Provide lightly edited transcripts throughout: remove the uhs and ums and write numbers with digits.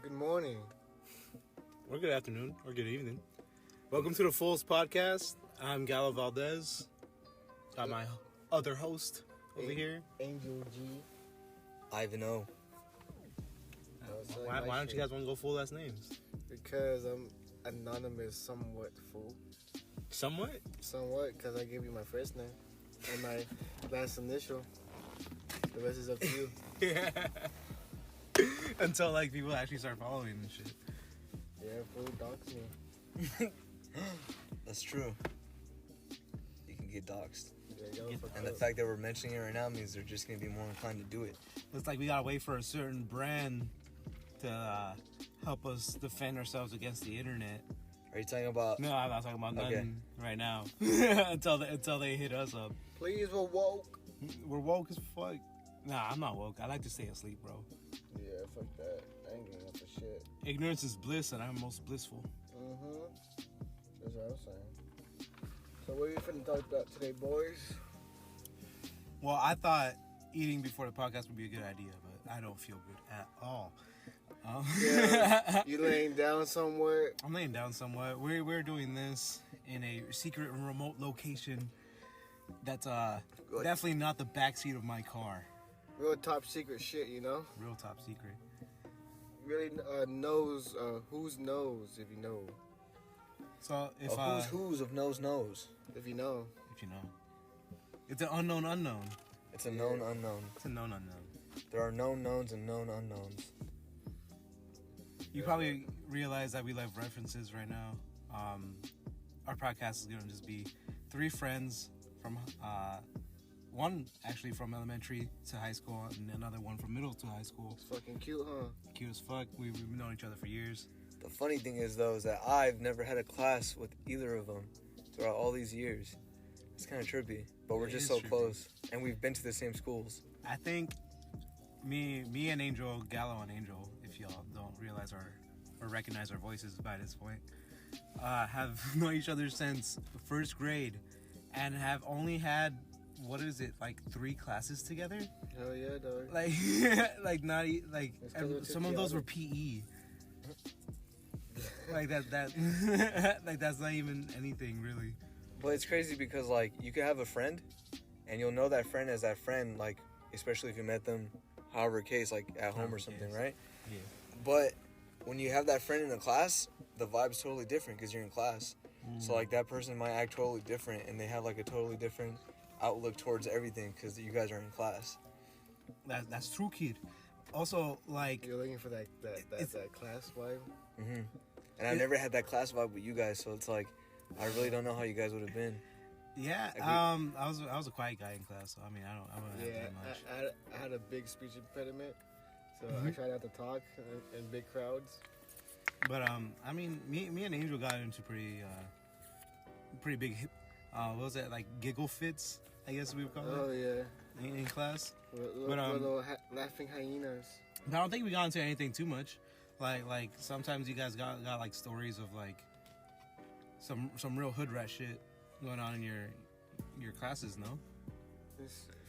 Good morning. Or good afternoon. Or good evening. Welcome to the Fools Podcast. I'm Gallo Valdez. Got my other host over here. Angel G. Ivan O. Why don't you guys want to go full last names? Because I'm anonymous somewhat, fool. Somewhat? Somewhat, because I gave you my first name and my last initial. The rest is up to you. Yeah. Until like people actually start following and shit. Yeah, fool, dox me. That's true. You can get doxxed. Yeah, And the fact that we're mentioning it right now means they're just going to be more inclined to do it. Looks like we gotta wait for a certain brand to help us defend ourselves against the internet. Are you talking about... No, I'm not talking about nothing right now. until they hit us up. Please, we're woke. We're woke as fuck. Nah, I'm not woke. I like to stay asleep, bro. Yeah, fuck that. I ain't getting up for shit. Ignorance is bliss, and I'm most blissful. Mm-hmm. That's what I was saying. So what are you finna talk about today, boys? Well, I thought eating before the podcast would be a good idea, but I don't feel good at all. Yeah, you laying down somewhere? I'm laying down somewhat. We're doing this in a secret and remote location that's definitely not the backseat of my car. Real top secret shit, you know? Real top secret. Really knows who's knows, if you know. So if who's of knows. If you know. If you know. It's an unknown unknown. It's a known unknown. It's a known unknown. There are known knowns and known unknowns. You probably realize that we love references right now. Our podcast is going to just be three friends from one actually from elementary to high school and another one from middle to high school. It's fucking cute, huh? Cute as fuck. We've known each other for years. The funny thing is, though, is that I've never had a class with either of them throughout all these years. It's kind of trippy, but we're just so close, and we've been to the same schools. I think me and Angel, Gallo and Angel, if y'all don't realize or recognize our voices by this point, have known each other since first grade and have only had, what is it, like 3 classes together? Hell yeah, dog. Some of those were PE. Like that like that's not even anything really. But it's crazy because, like, you could have a friend and you'll know that friend as that friend, like, especially if you met them, however case, like at home or something, right? Yeah. But when you have that friend in a class, the vibe's totally different because you're in class. So, like, that person might act totally different and they have, like, a totally different outlook towards everything because you guys are in class. That's true, kid. Also, like, you're looking for that class vibe. Mm-hmm. And I've never had that class vibe with you guys, so it's like I really don't know how you guys would have been. Yeah, I was a quiet guy in class, so I mean I don't have that much. I had a big speech impediment, so I tried not to talk in big crowds. But I mean, me and Angel got into pretty big what was that, like giggle fits, I guess we would call it. Oh yeah. In class. Little laughing hyenas. But I don't think we got into anything too much. Like sometimes you guys got like stories of like some real hood rat shit going on in your classes, no?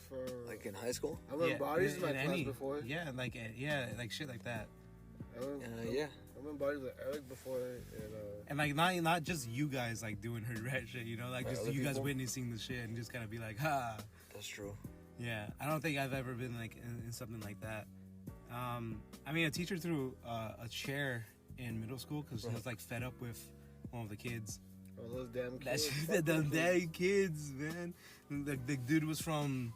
For like in high school? I remember bodies in my class before. Yeah, like shit like that. Yeah. I remember bodies with Eric before. And like not just you guys like doing hood rat shit, you know, like just you guys witnessing the shit and just kind of be like, ha. That's true. Yeah, I don't think I've ever been like in something like that. I mean, a teacher threw a chair in middle school because he was like fed up with one of the kids. Oh, those damn kids. Them damn kids, man. The dude was from,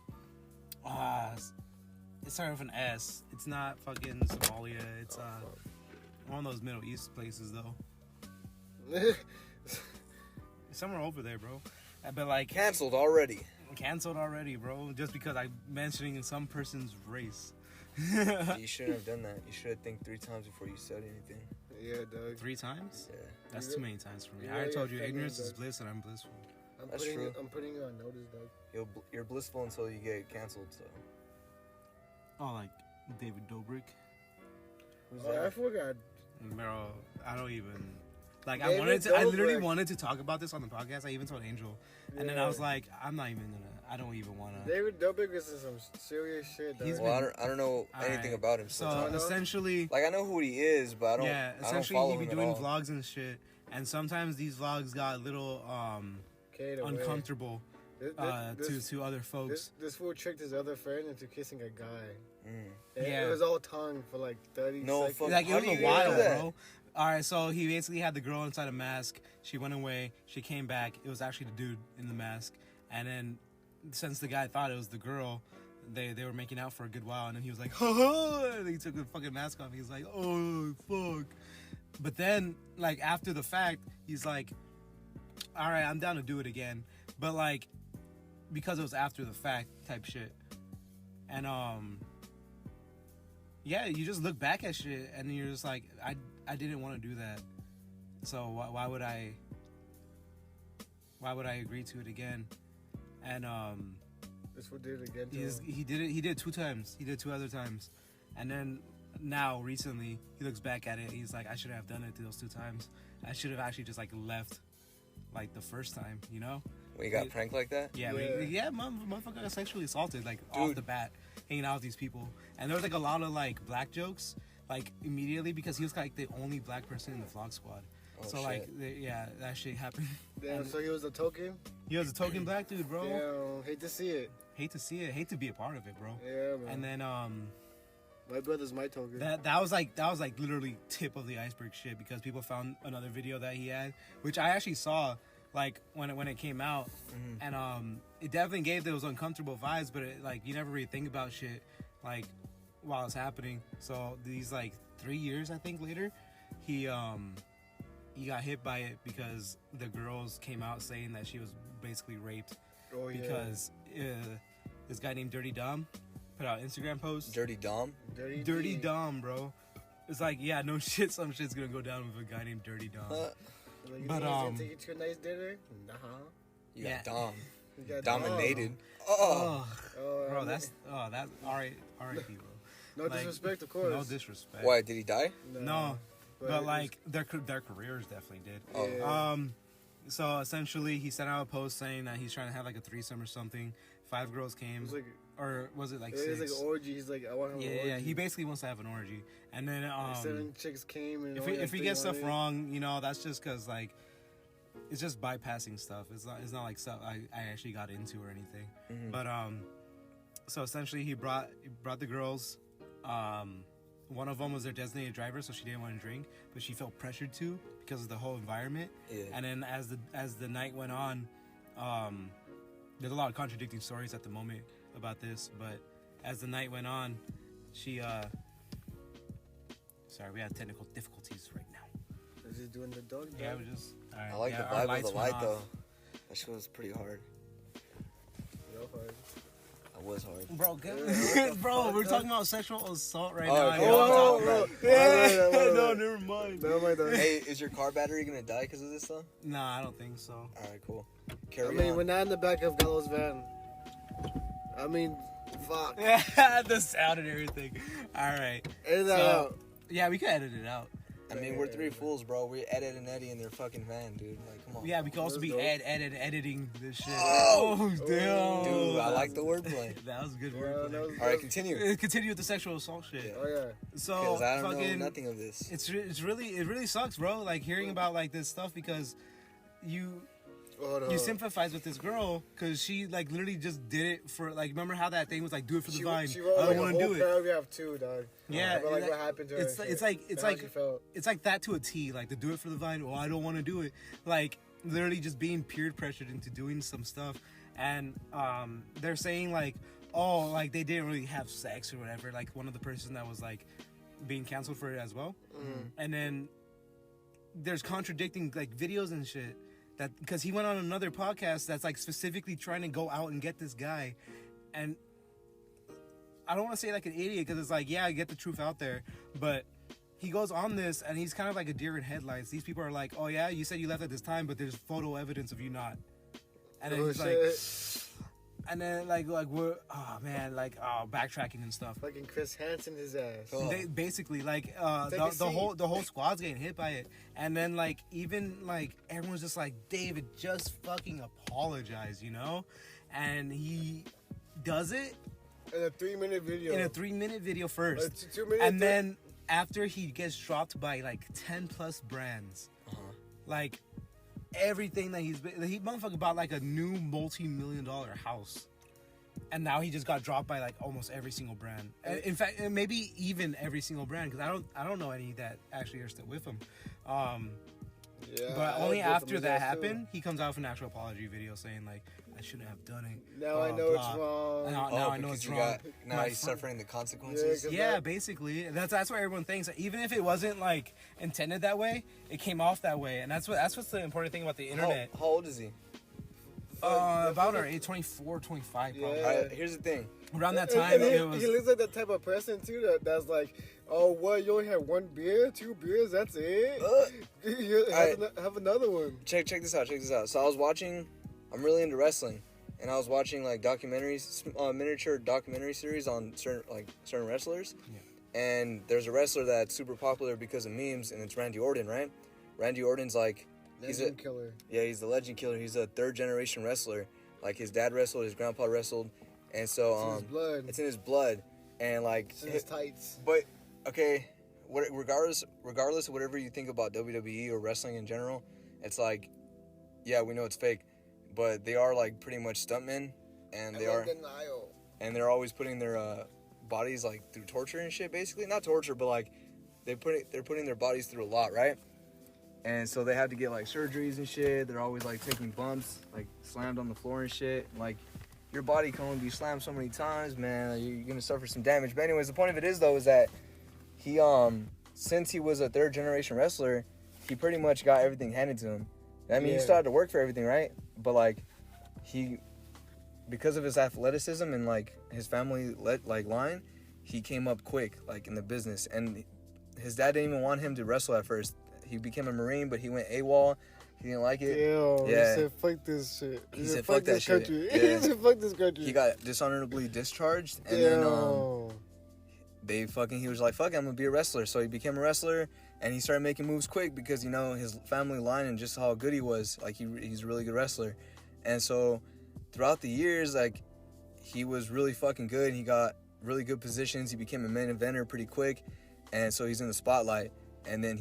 it started with an S. It's not fucking Somalia. It's one of those Middle East places though. Somewhere over there, bro. But like canceled already, bro. Just because I'm mentioning some person's race. You shouldn't have done that. You should have think 3 times before you said anything. Yeah, dog. 3 times? Yeah. That's too many times for me. I already told you, ignorance is bliss, and I'm blissful. That's true. I'm putting you on notice, dog. You're blissful until you get canceled. So. Oh, like David Dobrik. Who's that? I forgot. Bro, I don't even. Like, David I literally wanted to talk about this on the podcast. I even told Angel. And then I was like, I'm not even gonna. I don't even want to. David Dobrik is in some serious shit. Dog. He's Well, I don't know All anything right. about him. So essentially, like I know who he is, but I don't. yeah, I don't essentially follow he be him at doing all. vlogs and shit, and sometimes these vlogs got a little Carried away. uncomfortable to other folks. This fool tricked his other friend into kissing a guy. Mm. And Yeah. It was all tongue for like 30 No seconds. fuck- Like it How was do a you while, do that? bro. All right, so he basically had the girl inside a mask. She went away. She came back. It was actually the dude in the mask. And then, since the guy thought it was the girl, they were making out for a good while. And then he was like, ha ha! And he took the fucking mask off. He was like, oh fuck. But then, like after the fact, he's like, all right, I'm down to do it again. But like, because it was after the fact type shit. And yeah, you just look back at shit and you're just like, I didn't want to do that. So why would I agree to it again? And This fool did it again. he did it 2 times. He did 2 other times. And then now recently he looks back at it and he's like, I shouldn't have done it those 2 times. I should have actually just like left like the first time, you know? When you got pranked like that? Yeah, motherfucker got sexually assaulted like off Dude. the bat, hanging out with these people, and there was like a lot of like black jokes, like immediately because he was like the only black person in the vlog squad. Oh, So shit. like, that shit happened. Damn, And so he was a token? he was a token black dude, bro. Damn, hate to see it. Hate to see it, hate to be a part of it, bro. Yeah, man. And then My brother's my token. that was like literally tip of the iceberg shit, because people found another video that he had, which I actually saw like when it came out, and it definitely gave those uncomfortable vibes, but it, like you never really think about shit like while it's happening. So these like 3 years I think later, he got hit by it because the girls came out saying that she was basically raped. Oh, yeah. Because this guy named Dirty Dom put out Instagram posts. Dirty Dom? Dirty Dom, bro. It's like, yeah, no shit, some shit's gonna go down with a guy named Dirty Dom. Like, you But, think he's gonna take you to a nice dinner? Nah. You Yeah. got Dom. You got Dominated. Oh, Oh, bro, man. that's R.I.P. bro. No Like, disrespect, of course. No disrespect. Why, did he die? No, but it was- like their careers definitely did. Oh. Yeah. So essentially, he sent out a post saying that he's trying to have like a threesome or something. 5 girls came, It was like, or was it like it 6? was like an orgy. He's like, I want to have an orgy. Yeah. He basically wants to have an orgy, and then Like 7 chicks came, and if we get stuff wrong, you know, that's just because like it's just bypassing stuff. It's not like stuff I actually got into or anything. Mhm. But so essentially he brought the girls. One of them was their designated driver, so she didn't want to drink, but she felt pressured to because of the whole environment. Yeah. And then as the night went on, there's a lot of contradicting stories at the moment about this, but as the night went on, she sorry, we had technical difficulties right now. They're just doing the dog. Yeah, we just. All right, I like yeah, the our vibe of lights the went light, off. though. That shit was pretty hard. Real hard. That was hard. Bro, Yeah, bro, we're talking about sexual assault right Oh, now. okay. Yo. Oh, bro. Yeah. My bad. No, never mind. Never mind, though. Hey, is your car battery gonna die because of this, though? Nah, I don't think so. Alright, cool. I Carry mean, on. we're not in the back of Gallo's van. I mean, fuck. The sound and everything. All right. Edit that So- out. Yeah, we could edit it out. I mean, we're 3 fools, bro. We're Ed and Eddie in their fucking van, dude. Like, come on. Yeah, we could also That's be dope. editing this shit. Oh! Damn. Dude, I like the wordplay. That was good Yeah, wordplay. that was- Alright, continue. Continue with the sexual assault shit. Yeah. Oh, yeah. So Because I don't fucking, know nothing of this. it really sucks, bro. Like hearing about like this stuff because you Hold you on. sympathize with this girl because she like literally just did it for like, remember how that thing was like, do it for the vine. She wrote I like don't a want to whole do it. paragraph too, dog. Yeah, About, like that- what happened to her. it's and it's shit, like it's and how like she felt. it's like that to a T. Like the do it for the vine. Oh, I don't want to do it. Like literally just being peer pressured into doing some stuff, and they're saying like, oh, like they didn't really have sex or whatever. Like one of the person that was like being canceled for it as well, and then there's contradicting like videos and shit. That because he went on another podcast that's like specifically trying to go out and get this guy, and I don't want to say like an idiot because it's like, yeah, get the truth out there, but he goes on this and he's kind of like a deer in headlights. These people are like, oh yeah, you said you left at this time, but there's photo evidence of you not. And then Oh, he's shit. like, and then like we're backtracking and stuff. Fucking Chris Hansen his ass. Oh. They basically like Take a the seat. whole squad's getting hit by it, and then like even like everyone's just like, David, just fucking apologize, you know. and he does it In a 3-minute video. in a 3-minute video first, 2 minutes. and then after he gets dropped by like 10 plus brands, like everything that he motherfucker bought like a new multi-million-dollar house. And now he just got dropped by like almost every single brand. In fact, maybe even every single brand, because I don't know any that actually are still with him. But only after that happened, he comes out with an actual apology video saying like, I shouldn't have done it. Now I know it's wrong. Now I know it's wrong. Now he's suffering the consequences. Yeah, basically. That's what everyone thinks. Even if it wasn't like intended that way, it came off that way, and that's what's the important thing about the internet. How old is he? About our age, 24, 25 probably. Yeah. Here's the thing. Around that time, he it was. He looks like the type of person too that's like, oh, what? You only had 1 beer, 2 beers, that's it. Have another one. Check this out. So I'm really into wrestling, and I was watching like documentaries, miniature documentary series on certain wrestlers. Yeah. And there's a wrestler that's super popular because of memes, and it's Randy Orton, right? Randy Orton's like, Legend killer. Yeah, he's the legend killer. He's a 3rd generation wrestler. Like his dad wrestled, his grandpa wrestled, and so it's in his blood, and like it's in his tights. But okay, regardless of whatever you think about WWE or wrestling in general, it's like, yeah, we know it's fake, but they are like pretty much stuntmen, and they're always putting their bodies like through torture and shit. Basically, not torture, but like they're putting their bodies through a lot, right? And so they have to get like surgeries and shit. They're always like taking bumps, like slammed on the floor and shit. Like your body can only be slammed so many times, man. You're gonna suffer some damage. But anyways, the point of it is though is that he since he was a 3rd generation wrestler, he pretty much got everything handed to him. I mean, he still had to work for everything, right? But like because of his athleticism and like his family line, he came up quick like in the business. And his dad didn't even want him to wrestle at first. He became a Marine, but he went AWOL. He didn't like it. He said, fuck this shit. He said, fuck that shit. Yeah. He said, fuck this country. He got dishonorably discharged, and then he was like, fuck it, I'm gonna be a wrestler. So he became a wrestler, and he started making moves quick because, his family line and just how good he was. Like, he's a really good wrestler. And so throughout the years, like, he was really fucking good, and he got really good positions. He became a main eventer pretty quick, and so he's in the spotlight. And then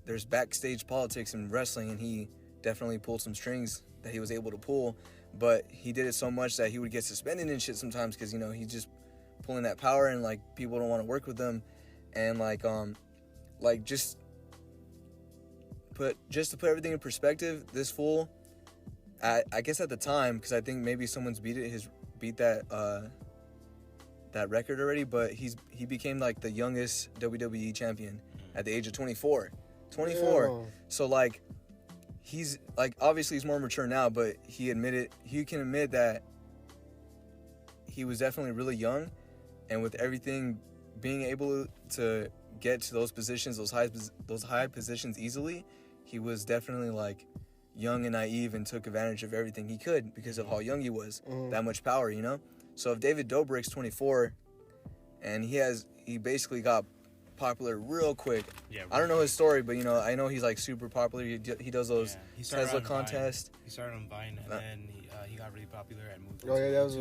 there's backstage politics in wrestling, and he definitely pulled some strings that he was able to pull, but he did it so much that he would get suspended and shit sometimes because, he's just pulling that power, and like people don't want to work with him. And just to put everything in perspective, this fool, I guess at the time, because I think maybe someone's beat that record already, but he became like the youngest WWE champion at the age of 24. Yeah. So like he's like, obviously he's more mature now, but he can admit that he was definitely really young, and with everything being able to get to those positions, those high positions easily, he was definitely like young and naive and took advantage of everything he could because of how young he was. That much power, So if David Dobrik's 24 and he basically got popular real quick. Yeah, I don't know his story, but I know he's like super popular. He does those Tesla contests. He started on Vine, and then he got really popular and moved. Oh yeah, that was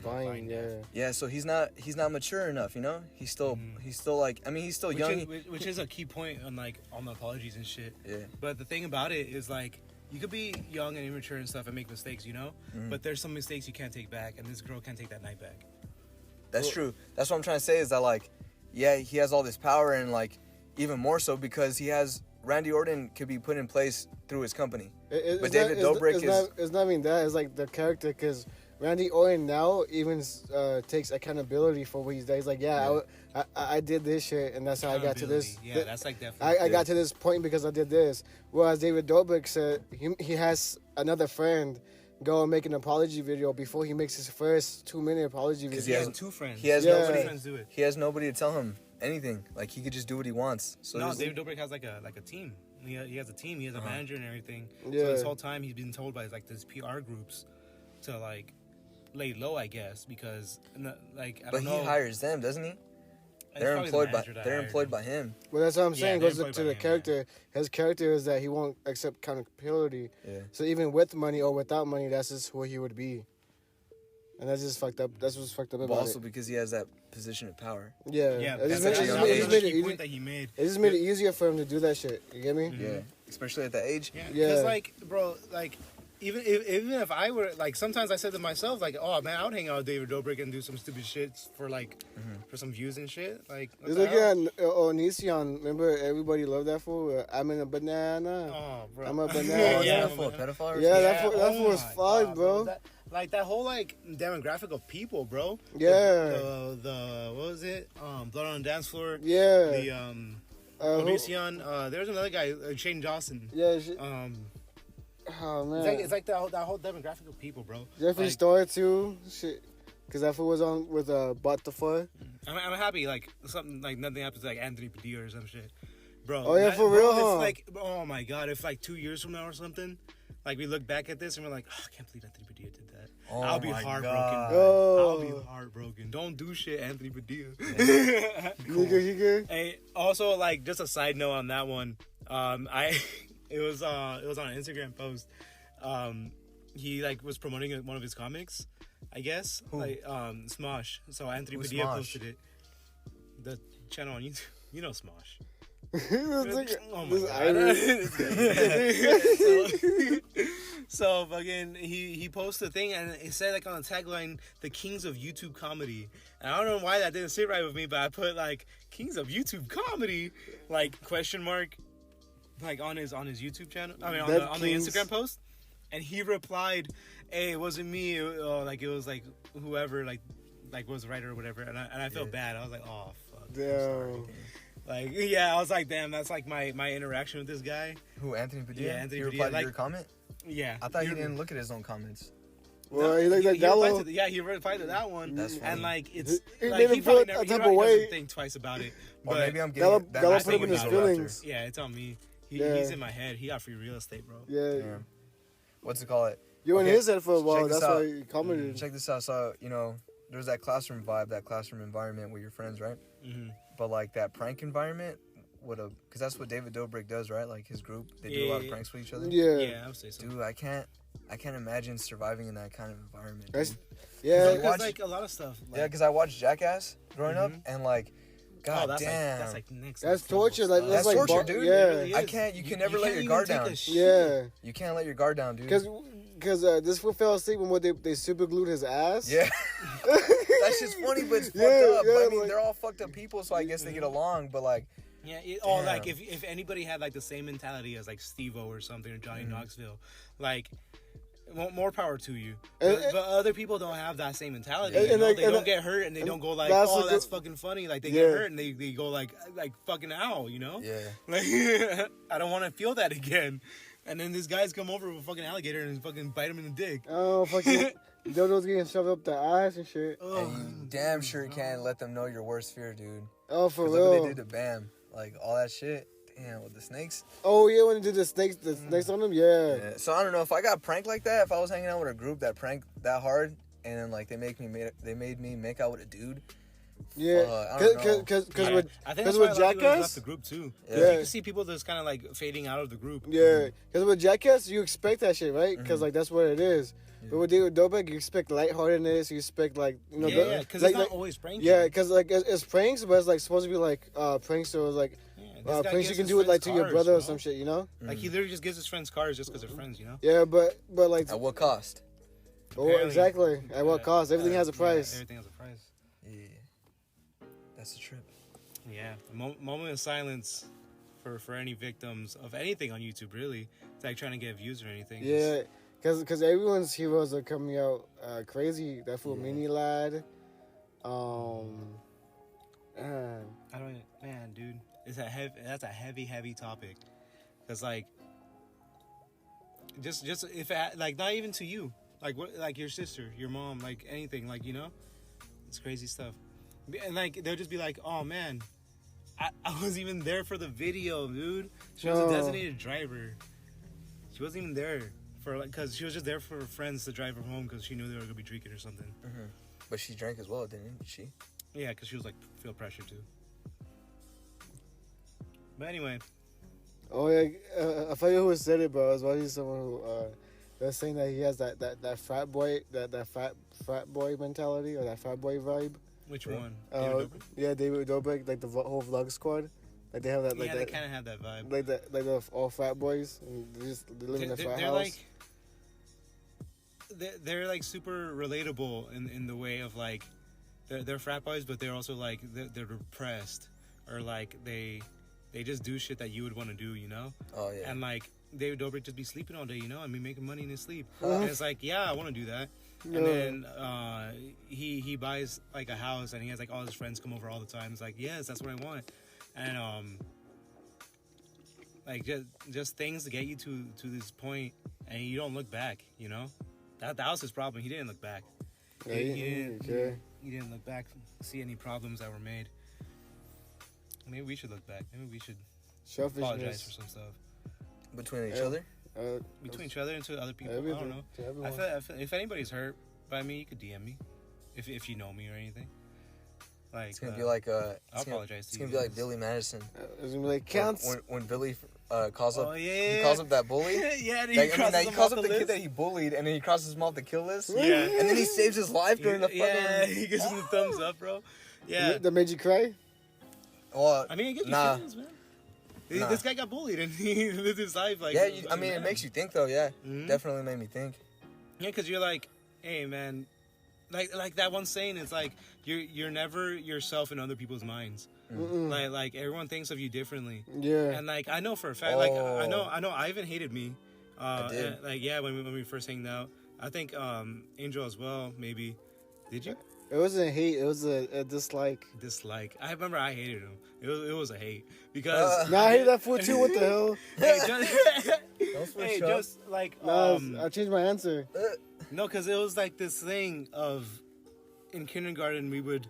Vine. Yeah. Yeah, so he's not mature enough. He's still like, I mean, he's still young. Which is a key point on the apologies and shit. Yeah. But the thing about it is like, you could be young and immature and stuff and make mistakes, But there's some mistakes you can't take back, and this girl can't take that night back. That's true. That's what I'm trying to say is that like, yeah, he has all this power, and like even more so because Randy Orton could be put in place through his company. But David Dobrik it's not even that. It's like the character, because Randy Orton now even takes accountability for what he's done. He's like, I did this shit, and that's how I got to this. Yeah, that's like definitely. I got to this point because I did this. Whereas David Dobrik said he has another friend go and make an apology video before he makes his first 2-minute apology video. Because he has 2 friends. He has nobody. Friends do it. He has nobody to tell him anything. Like, he could just do what he wants. So no, David Dobrik has like a team. He has a team. He has a manager and everything. Yeah. So this whole time he's been told by like these PR groups to like lay low, I guess, because like I don't know. But he hires them, doesn't he? They're employed by him. Well, that's what I'm saying. Goes to the character. Yeah. His character is that he won't accept accountability. Yeah. So even with money or without money, that's just who he would be. And that's just fucked up. That's what's fucked up But about also it. because he has that position of power. Yeah. Yeah, It that's just made- actually it just another made- it just made it key easy- point that he made. It just made it easier for him to do that shit. You get me? Yeah, especially at that age. Yeah, Yeah. because like, bro, like, even if I were like, sometimes I said to myself, like, oh man, I would hang out with David Dobrik and do some stupid shit for like, for some views and shit. Like, what It's the like hell? Onision. Remember, everybody loved that fool. I'm in a banana. Oh, bro. I'm a Oh, banana. yeah, Yeah, for a pedophile. Or Yeah, something? that fool- that fool was my fine, God, bro. That whole like demographic of people, bro. Yeah. The what was it? Blood on the Dance Floor. Yeah. The who- Onision. There's another guy, Shane Dawson. Yeah. Oh man. It's like that whole demographic of people, bro. Jeffree Like, Star too. Shit. Cause that fool was on with Butterfly. I'm happy like something like nothing happens to like Anthony Padilla or some shit, bro. Oh, yeah, for real, It's huh? like, oh my god, if like 2 years from now or something, like we look back at this and we're like, oh, I can't believe Anthony Padilla did that. Oh I'll be my heartbroken. God. Oh. I'll be heartbroken. Don't do shit, Anthony Padilla. You good? Hey, also like just a side note on that one. It was on an Instagram post. He like was promoting one of his comics, I guess. Who? Like Smosh. So Anthony Who's Padilla Smosh? posted it. The channel on YouTube. You know Smosh. It's like- Oh my this god. Irish. So fucking he posted a thing and it said like on the tagline, the kings of YouTube comedy. And I don't know why that didn't sit right with me, but I put like kings of YouTube comedy, like question mark, like on his YouTube channel. I mean on the Kings. Instagram post. And he replied, "Hey, it wasn't me. Like it was like whoever like was the writer or whatever." And I felt bad. I was like, "Oh fuck." I'm sorry. Damn. Like yeah, I was like, "Damn, that's like my interaction with this guy." Who, Anthony Padilla? Yeah, Anthony He Padilla, replied to like- your comment? Yeah. I thought he didn't look at his own comments. Well, he looked like Gallo. He replied to that one. That's funny. And like it's He like made he him probably feel never a he type probably of way. doesn't think twice about it. Or But maybe I'm Gallo- getting that Gallo message put him in when his I go after. feelings. yeah, it's on me. Yeah. He's in my head. He got free real estate, bro. Yeah. Yeah. What's it called? You in Okay, his head for a while. check this That's out. why he commented. Check this out. So, there's that classroom vibe, that classroom environment with your friends, right? Mm-hmm. But like that prank environment because that's what David Dobrik does, right? Like his group, they do a lot of Yeah. pranks with each other. Yeah. Yeah, I would say so. Dude, I can't imagine surviving in that kind of environment. That's- dude. Yeah. Like, watch- Because like a lot of stuff. Like, Yeah, because I watched Jackass growing up, Mhm. and like, god that's damn, that's like next. That's level torture. stuff. Like, That's like torture, bar- dude. Yeah. It really I is. can't. You can never let can't your even guard take down. a shit. Yeah. You can't let your guard down, dude. Because this fool fell asleep when they super glued his ass. Yeah, that shit's funny, but it's fucked Yeah, up. yeah, But I mean, like- they're all fucked up people, so I guess they get along. But like, Yeah, or like Damn. if anybody had like the same mentality as like Steve-O or something or Johnny Mm-hmm. Knoxville, like more power to you. And- But other people don't have that same mentality. And- you and know? like- They and don't like- get hurt and they and don't go like, that's oh, a that's good- fucking funny. Like they Yeah. get hurt and they go like fucking ow, you know? yeah, Like I don't want to feel that again. And then these guys come over with a fucking alligator and fucking bite him in the dick. Oh, fucking dildos getting shoved up the ass and shit. Oh, and you damn sure can't let them know your worst fear, dude. Oh, for 'Cause look what real. they did to Bam, like all that shit. Damn, with the snakes. Oh yeah, when they did the snakes on them, yeah. Yeah. So I don't know if I got pranked like that. If I was hanging out with a group that pranked that hard, and then like they made me make out with a dude. Yeah, I don't know. because Yeah. with I think because that's why with a lot of people left Jackass, the group too. Yeah. Yeah. You can see people that's kind of like fading out of the group. yeah, because with Jackass you expect that shit, right? Because Mhm. like that's what it is. Yeah. But with David Dobrik, you expect lightheartedness. You expect like Yeah, because like, it's not like, always pranking. yeah, because like it's pranks, but it's like supposed to be like pranks. So it's like Yeah, this guy pranks gives you can his do it like friends to your cars, brother you or know? some shit, you know? Like he literally just gives his friends cars just because they're friends, you know? Yeah, but like At what cost? oh Apparently. exactly at what cost? Everything has a price. Everything has a price. Yeah, that's the trip. Yeah, moment of silence for any victims of anything on YouTube. Really, it's like trying to get views or anything. Yeah, because everyone's heroes are coming out crazy. That fool Yeah. Mini Lad. I don't, man, dude. That's a heavy topic. Cause like, just if it, like not even to you, like what, like your sister, your mom, like anything, like it's crazy stuff. And like they'll just be like, oh man, I wasn't even there for the video, dude. She was No. a designated driver. She wasn't even there for like, cause she was just there for her friends to drive her home because she knew they were gonna be drinking or something. Mm-hmm. But she drank as well, didn't she? Yeah, because she was like feel pressure too. But anyway, Oh yeah, I forget who said it, but I was watching someone who they're saying that he has that frat boy frat boy mentality or that frat boy vibe. Which one? David Dobrik? Yeah, David Dobrik, like the whole vlog squad. Like they have that. Like yeah, they kind of have that vibe. Like the all frat boys, and they live in a frat house. Like, they're like super relatable in the way of like they're frat boys, but they're also like they're depressed, or like they just do shit that you would want to do, you know? Oh yeah. And like David Dobrik just be sleeping all day, you know, and be making money in his sleep. And it's like, yeah, I want to do that. No. And then he buys like a house, and he has like all his friends come over all the time. It's like, yes, that's what I want. And like just things to get you to this point, and you don't look back, you know? That was his problem. He didn't look back. Yeah, He didn't look back, see any problems that were made. Maybe we should look back. Maybe we should apologize for some stuff. Between each other? Between each other and to other people. Everything, I don't know. I feel if anybody's hurt by me, you could DM me. If you know me or anything. Like, it's gonna be like I'll apologize to it's you. gonna be like Billy Madison. It's gonna be like counts. When Billy calls up, yeah. he calls up that bully. Yeah, he calls up the kid that he bullied, and then he crosses him off the kill list. Yeah, and then he saves his life during the fucking. Yeah, he gives him the thumbs up, bro. Yeah, That made you cry. Well, I mean, it gives you feelings, man. Nah. This guy got bullied, and he lived his life like. Yeah, it makes you think though. Yeah, definitely made me think. Yeah, because you're like, hey, man, like that one saying is like you're never yourself in other people's minds. Like everyone thinks of you differently. Yeah. And like I know for a fact, like I know Ivan hated me. I did. Like yeah, when we first hanged out, I think Angel as well. Maybe. Did you? It wasn't hate. It was a dislike. Dislike. I remember I hated him. It was a hate because. Nah, I hated that fool too. What the hell? Hey, just like I changed my answer. No, because it was like this thing of in kindergarten we would.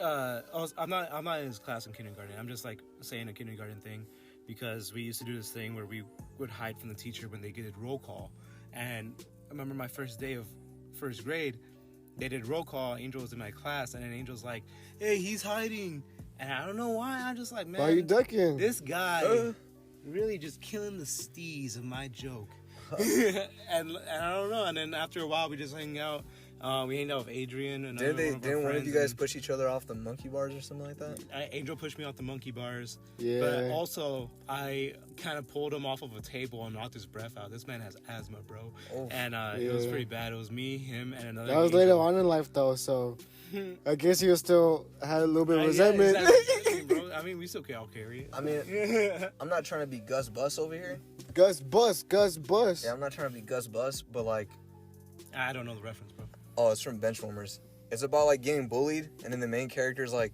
I'm not in his class in kindergarten. I'm just like saying a kindergarten thing because we used to do this thing where we would hide from the teacher when they did roll call. And I remember my first day of first grade, they did roll call. Angel was in my class, and then Angel's like, "Hey, he's hiding," and I don't know why. I'm just like, man, why are you ducking? This guy really just killing the steez of my joke. and I don't know. And then after a while, we just hang out. We hanged out with Adrian and didn't one of you guys push each other off the monkey bars or something like that? Angel pushed me off the monkey bars. Yeah. But also, I kind of pulled him off of a table and knocked his breath out. This man has asthma, bro. Oh. And it was pretty bad. It was me, him, and another. That was later on in life, though. So I guess he was still had a little bit of resentment. Yeah, exactly, bro. I mean, we still can all carry it. I mean, I'm not trying to be Gus Bus over here. Gus Bus. Yeah, I'm not trying to be Gus Bus, but like. I don't know the reference, bro. Oh, it's from Benchwarmers. It's about like getting bullied, and then the main character's like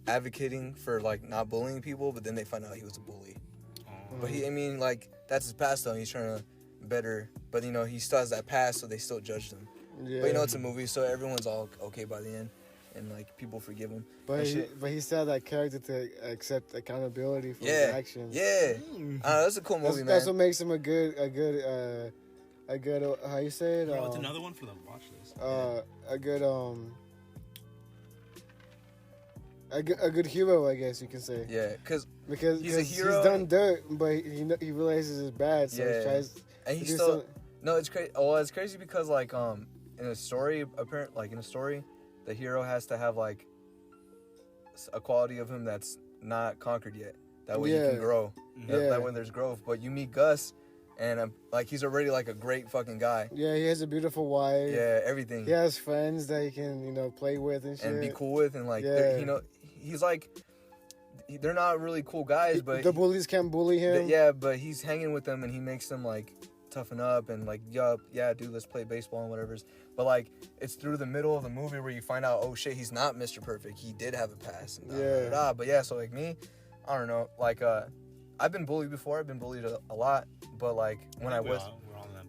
advocating for like not bullying people, but then they find out he was a bully. But like that's his past though. He's trying to better, but he still has that past, so they still judged him. Yeah. But it's a movie, so everyone's all okay by the end, and like people forgive him. But he still had that character to accept accountability for his actions. Yeah, that's a cool movie, man. That's what makes him a good how you say it? Bro, it's another one for the watch list. A good hero, I guess you can say. Yeah, because he's a hero. He's done dirt, but he realizes it's bad, so he tries. And he's still no. It's crazy. Well, it's crazy because like in a story, the hero has to have like a quality of him that's not conquered yet. That way you can grow. That way there's growth. But you meet Gus. And like he's already like a great fucking guy. Yeah, he has a beautiful wife. Yeah, everything. He has friends that he can play with and shit. And be cool with, and like he's like they're not really cool guys, but the bullies can't bully him. But he's hanging with them and he makes them like toughen up and like yeah, dude, let's play baseball and whatever. But like it's through the middle of the movie where you find out, oh shit, he's not Mr. Perfect. He did have a past. And But yeah, so like me, I don't know, like I've been bullied before. I've been bullied a lot, but like when I was,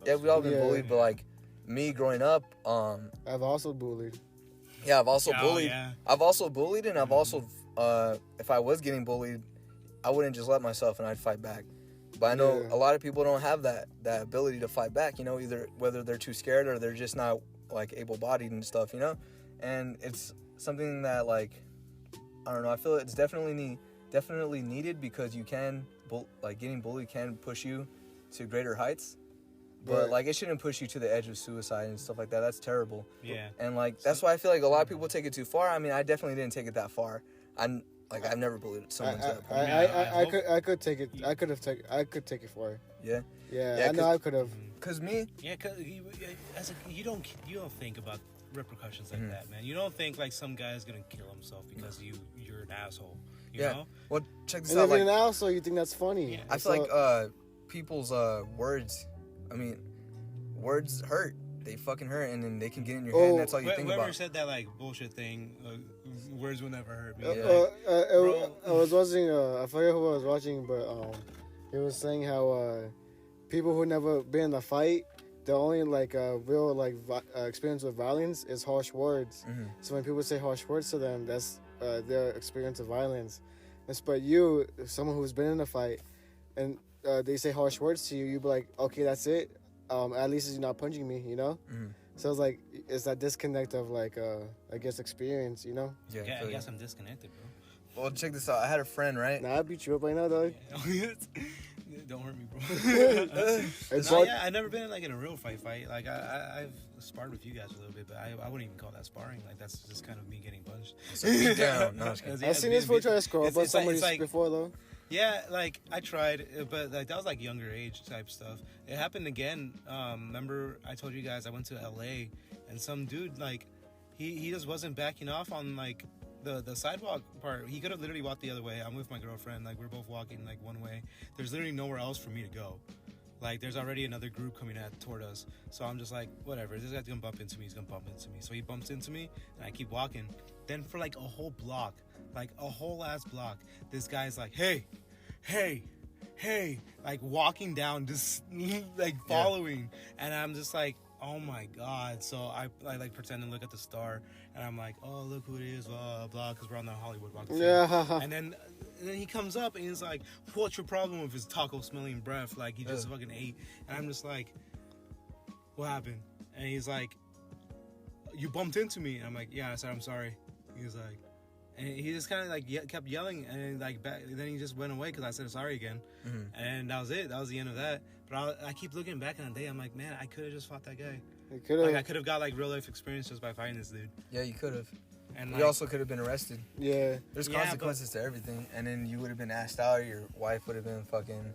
we've all been bullied. But like me growing up, I've also bullied. Yeah, I've also bullied. Yeah. I've also bullied, and I've also, if I was getting bullied, I wouldn't just let myself and I'd fight back. But I know a lot of people don't have that ability to fight back. Either whether they're too scared or they're just not like able-bodied and stuff. And it's something that like I don't know. I feel it's definitely needed because you can. Like getting bullied can push you to greater heights, But like, it shouldn't push you to the edge of suicide and stuff like that. That's terrible. Yeah. And like, that's why I feel like a lot of people take it too far. I mean, I definitely didn't take it that far. I've never bullied someone to that point. I could take it. I could take it for her. Yeah. Yeah, I know I could have. Cause me. Yeah, cause you don't think about repercussions like that, man. You don't think like some guy's gonna kill himself because you're an asshole. You know? Well, check this And out. if Like, you're an asshole, you think that's funny. Yeah. I feel like people's words. I mean, words hurt. They fucking hurt, and then they can get in your head, and that's all you think Whoever about. said that like bullshit thing, words will never hurt me. I was watching. I forget who I was watching, but he was saying how people who never been in a fight, the only like real like experience with violence is harsh words. Mm-hmm. So when people say harsh words to them, that's their experience of violence. But you, someone who's been in a fight, and they say harsh words to you, you be like, okay, that's it. At least you're not punching me, you know. Mm-hmm. So it's like it's that disconnect of like I guess experience, you know. Yeah, I guess I'm disconnected, bro. Well, check this out. I had a friend, right? Nah, I beat you up right now, dog. Don't hurt me, bro. It's Yeah, I've never been like in a real fight. Like I've sparred with you guys a little bit, but I wouldn't even call that sparring. Like that's just kind of me getting punched. So beat down. No, I'm just kidding. I've seen this fool try to scroll up on somebody before though. Yeah, like I tried, but like that was like younger age type stuff. It happened again. Remember I told you guys I went to LA and some dude like he just wasn't backing off on like the sidewalk part. He could have literally walked the other way. I'm with my girlfriend, like we're both walking like one way. There's literally nowhere else for me to go. Like there's already another group coming toward us. So I'm just like, whatever, this guy's gonna bump into me, he's gonna bump into me. So he bumps into me and I keep walking. Then for like a whole block, like a whole ass block, this guy's like, hey, like walking down, just like following. And I'm just like, oh my God. So I like pretend to look at the star and I'm like, oh, look who it is, blah, blah, because we're on the Hollywood Walk of Fame. Yeah. And then he comes up and he's like, what's your problem with his taco smelling breath? Like he just fucking ate. And I'm just like, what happened? And he's like, you bumped into me. And I'm like, yeah. I said, I'm sorry. He's like, and he just kind of like kept yelling, and like then he just went away because I said sorry again, and that was it. That was the end of that. But I keep looking back on the day. I'm like, man, I could have just fought that guy. Like I could have got like real life experience just by fighting this dude. Yeah, you could have. And you also could have been arrested. Yeah. There's consequences to everything, and then you would have been asked out. Or your wife would have been fucking.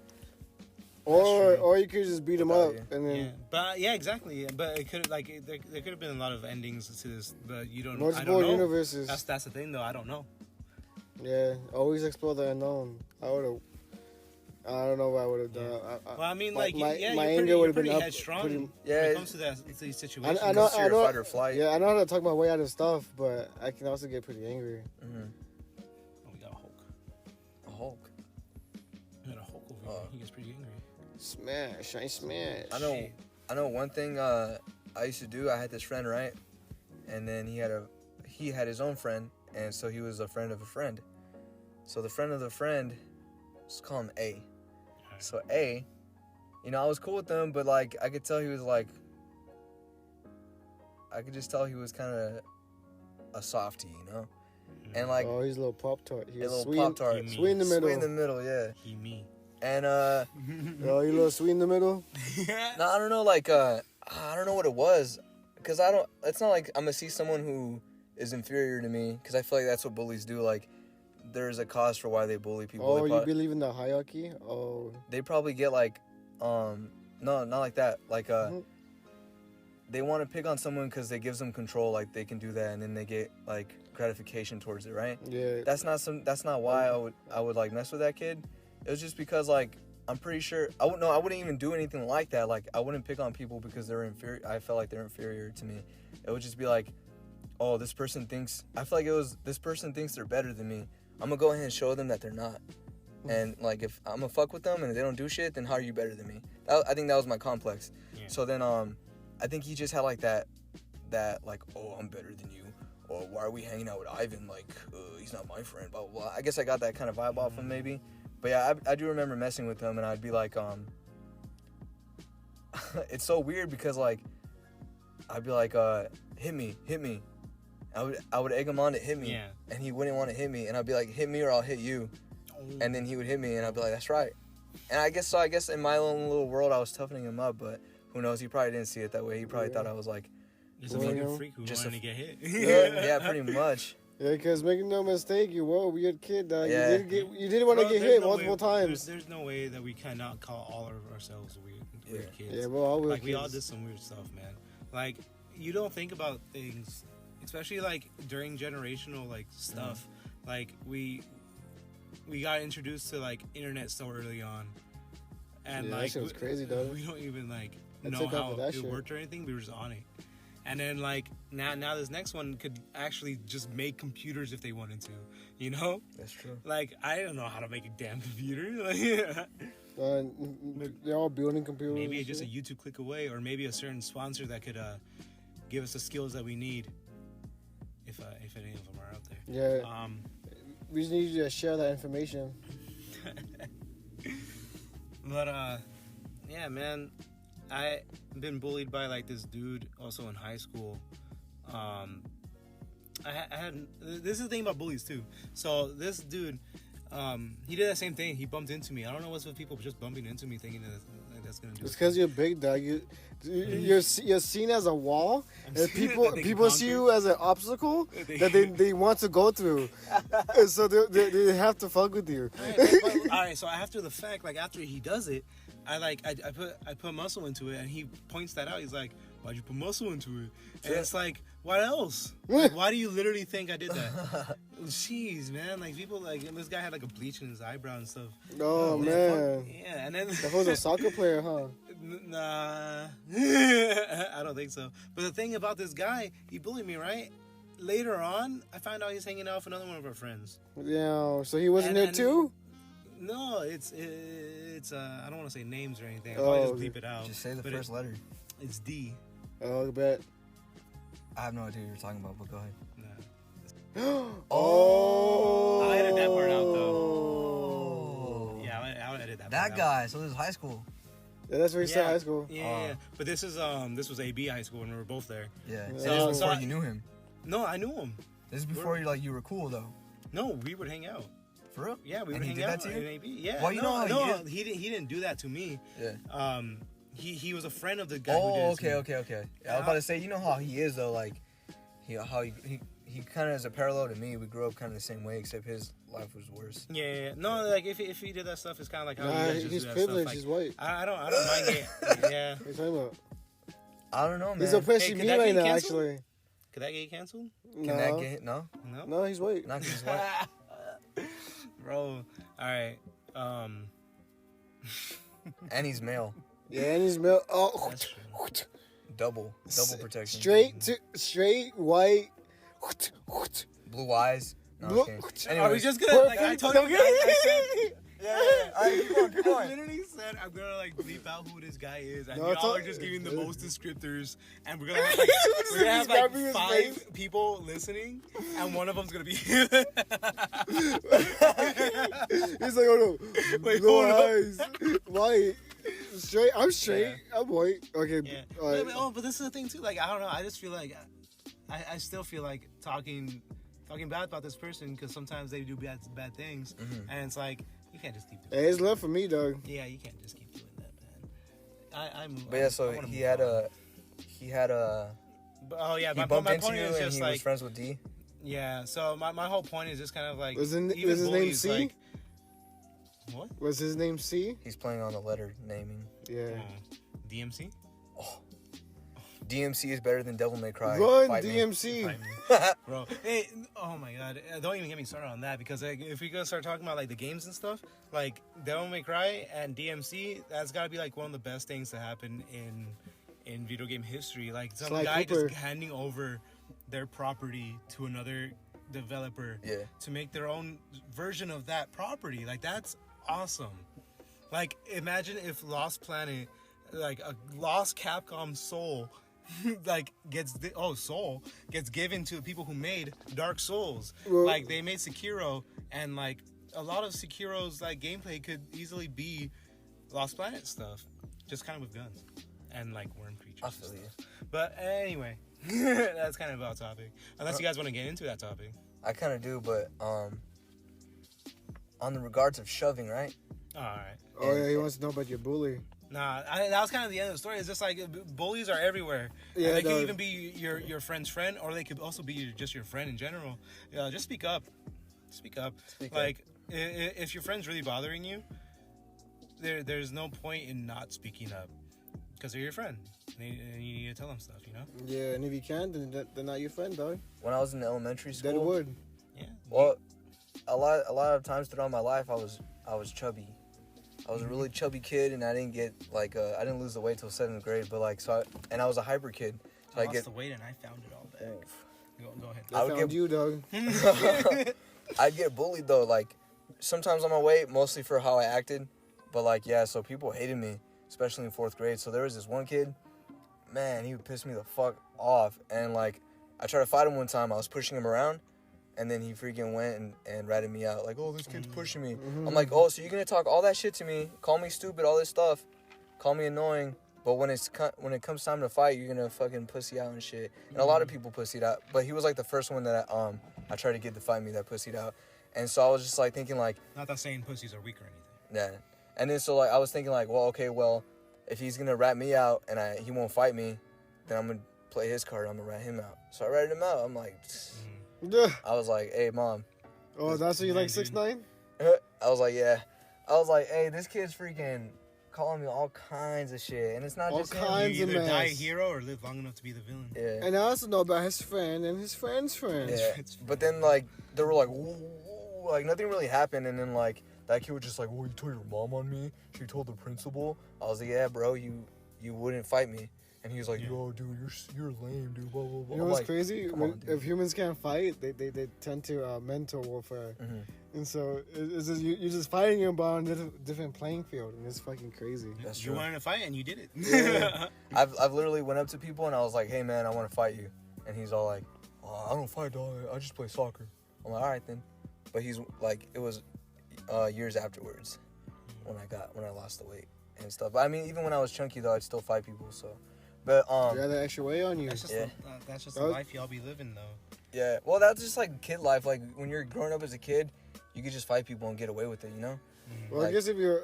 Or you could just beat him up and then. Yeah, but yeah, exactly. But it could like there could have been a lot of endings to this, but you don't. Multiple I don't know. universes. That's the thing, though. I don't know. Yeah, always explore the unknown. I don't know what I would have done. Well, I mean, my you're anger would have been pretty up. headstrong when Yeah, it comes to these situations. I know. Fight or flight. Yeah, I know how to talk my way out of stuff, but I can also get pretty angry. Mm-hmm. Oh, we got a Hulk. A Hulk. We got a Hulk over here. He gets pretty angry. Smash! I smash. I know one thing I used to do. I had this friend, right, and then he had his own friend, and so he was a friend of a friend. So the friend of the friend, let's call him A. So A, I was cool with him, but like I could tell he was like, I could just tell he was kind of a softie, and like he's a little Pop-Tart. He's a little sweet, Pop-Tart, sweet in the middle. Sweet in the middle, yeah. He me. And you a little sweet in the middle. No, I don't know, like I don't know what it was, cause it's not like I'm gonna see someone who is inferior to me, cause I feel like that's what bullies do. Like there's a cause for why they bully people. Oh, you believe in the hierarchy? Oh, they probably get like no, not like that. Like they want to pick on someone because they gives them control, like they can do that, and then they get like gratification towards it, right? Yeah. That's not why I would like mess with that kid. It was just because like I'm pretty sure I wouldn't even do anything like that. Like I wouldn't pick on people because they're inferior. I felt like they're inferior to me. It would just be like, oh, this person thinks they're better than me. I'm gonna go ahead and show them that they're not. And like if I'm gonna fuck with them and they don't do shit, then how are you better than me? I think that was my complex. Yeah. So then I think he just had like that like, oh, I'm better than you, or why are we hanging out with Ivan? Like he's not my friend. Blah blah blah. I guess I got that kind of vibe off him maybe. But yeah, I do remember messing with him, and I'd be like, it's so weird because like I'd be like, hit me. I would egg him on to hit me, and he wouldn't want to hit me, and I'd be like, hit me or I'll hit you, and then he would hit me, and I'd be like, that's right. And I guess in my own little world I was toughening him up, but Who knows? He probably didn't see it that way. He probably thought I was like, Just a fucking freak who wanted to get hit. yeah, pretty much. Yeah, because making no mistake, you were a weird kid, dog. Yeah. You didn't want to get hit multiple times. There's no way that we cannot call all of ourselves weird kids. Yeah, we're all weird like kids. we all did some weird stuff, man. Like you don't think about things, especially like during generational like stuff. Like we got introduced to like internet so early on, and Yeah, like that shit was crazy, though. we don't even like I know took off how of that it shit. worked or anything. We were just on it. And then, like, now this next one could actually just make computers if they wanted to, you know? That's true. Like, I don't know how to make a damn computer. They're all building computers. Maybe and just a shit. YouTube click away, or maybe a certain sponsor that could give us the skills that we need, if any of them are out there. Yeah. We just need you to share that information. But, yeah, man, I've been bullied by, like, this dude also in high school. I had this is the thing about bullies, too. So, this dude, he did that same thing. He bumped into me. I don't know what's with people just bumping into me thinking that's going to do It's because you're big, dog. You're seen as a wall, and people see you as an obstacle that they want to go through. And so they have to fuck with you. All right, so after the fact, like after he does it, I put muscle into it, and he points that out. He's like, "Why'd you put muscle into it?" And it's like, what else? Like, why do you literally think I did that? Jeez, man. Like people like this guy had like a bleach in his eyebrow and stuff. Oh man. Yeah, and then That was a soccer player, huh? Nah, I don't think so. But the thing about this guy, he bullied me, right? Later on, I found out he's hanging out with another one of our friends. Yeah. So he wasn't there too? No, it's I don't want to say names or anything. I'll probably just bleep it out. Just say the first letter. It's D. Oh, I bet. I have no idea what you're talking about, but go ahead. Nah. Oh. I'll edit that part out though. Yeah, I'll edit that. That part guy. So this is high school. Yeah, that's where he out. started high school. Yeah. But this was AB high school, and we were both there. Yeah. Yeah. So So- this is so before I- you knew him. No, I knew him. This is before you were cool though. No, we would hang out. For real? Yeah, we And would he hang did out that to you? in AB. Yeah. Well, you know how no, he didn't do that to me. Yeah. He was a friend of the guy. Oh, who did it to me. okay. Yeah, I was about to say, you know how he is though, like, he kind of is a parallel to me. We grew up kind of the same way, except his life was worse. Yeah. No, like if he did that stuff, it's kind of like how Nah, you guys just he's do that privileged. stuff. He's Like, white. I don't mind it. Yeah. What are you talking about? I don't know, man. He's oppressing could me that right get now, canceled? actually. Could that get canceled? Can that get no? No. No, he's white. Not 'cause he's white. Bro, all right. And he's male. Yeah, and he's male. Oh, That's true. Double protection. Straight, white. Blue eyes. No, I'm Blue- just Are we Anyways. just gonna like I told you? Yeah. All right, keep I going. literally said I'm gonna like bleep out who this guy is, and No, y'all it's all- are just giving the most descripts, and we're gonna have like, Grabbing his 5 face. people listening, and one of them's gonna be. He's like, oh no. Wait, Blue hold up. eyes. White. Straight. I'm straight. I'm white. Okay. Yeah. All right. But this is the thing too. Like I don't know. I just feel like I still feel like talking bad about this person because sometimes they do bad things, and it's like you can't just keep doing. Hey, it's love for me, dog. Yeah, you can't just keep doing that, man. But yeah, so I wanna he move had on. a Yeah, he my bumped point into you is and just he like was friends with D. yeah. So my whole point is just kind of like Was his even name bullies, C? like, what? Was his name C? He's playing on the letter naming. Yeah. DMC? DMC is better than Devil May Cry. Run, Fight me. DMC. Fight me. Bro, hey, oh my god, don't even get me started on that because like, if we're gonna start talking about like the games and stuff, like Devil May Cry and DMC, that's gotta be like one of the best things to happen in video game history. Like some Sly guy Cooper. just handing over their property to another developer to make their own version of that property. Like that's awesome. Like imagine if Lost Planet, like a lost Capcom soul like Soul gets given to the people who made Dark Souls. Well, like they made Sekiro, and like a lot of Sekiro's like gameplay could easily be Lost Planet stuff, just kind of with guns and like worm creatures. I and feel you. stuff. But anyway, that's kind of about topic. Unless you guys want to get into that topic. I kind of do, but on the regards of shoving, right? All right. Oh yeah, he wants to know about your bully. Nah, that was kind of the end of the story. It's just like bullies are everywhere. Yeah, And they no. could even be your friend's friend, or they could also be just your friend in general. Just speak up. Speak up. Like if your friend's really bothering you, there's no point in not speaking up because they're your friend, and you need to tell them stuff. You know. Yeah, and if you can't, then they're not your friend, dog. When I was in elementary school, Deadwood. Yeah. well, a lot of times throughout my life, I was chubby. I was a really chubby kid, and I didn't get I didn't lose the weight till 7th grade. But and I was a hyper kid. So I lost the weight and I found it all back. Go ahead. I found you, dog. I'd get bullied though, like sometimes on my way, mostly for how I acted. But so people hated me, especially in 4th grade. So there was this one kid, man, he would piss me the fuck off. And I tried to fight him one time. I was pushing him around, and then he freaking went and ratted me out. Like, oh, this kid's pushing me. Mm-hmm. I'm like, oh, so you're gonna talk all that shit to me, call me stupid, all this stuff, call me annoying. But when it comes time to fight, you're gonna fucking pussy out and shit. And a lot of people pussied out. But he was the first one that I tried to get to fight me that pussied out. And so I was just thinking not that saying pussies are weak or anything. yeah. And then so I was thinking if he's gonna rat me out and he won't fight me, then I'm gonna play his card. I'm gonna rat him out. So I ratted him out. I'm like, I was like, hey mom. Oh, that's what you like 6'9"? I was like, yeah. I was like, hey, this kid's freaking calling me all kinds of shit, and it's not All just kinds him. You either of die a mess. hero or live long enough to be the villain. Yeah. And I also know about his friend and his friend's friend. Yeah. But then they were like, whoa, nothing really happened, and then that kid was just like, oh, you told your mom on me? She told the principal? I was like, yeah, bro, you wouldn't fight me. And he was like, yo, dude, you're lame, dude, blah, blah, blah. You know what's crazy? Come on, dude. If humans can't fight, they tend to mental warfare. Mm-hmm. And so it's just, you're just fighting him, but on a different playing field. And it's fucking crazy. That's You true. wanted to fight and you did it. Yeah. I've literally went up to people and I was like, hey, man, I want to fight you. And he's all like, oh, I don't fight, dog. I just play soccer. I'm like, all right, then. But he's like, it was years afterwards when I lost the weight and stuff. But I mean, even when I was chunky, though, I'd still fight people, so. But You got that extra weight on you. That's just Yeah. that's just the life y'all be living though. yeah, well, that's just kid life. When you're growing up as a kid, you could just fight people and get away with it, you know? Well, I guess if you're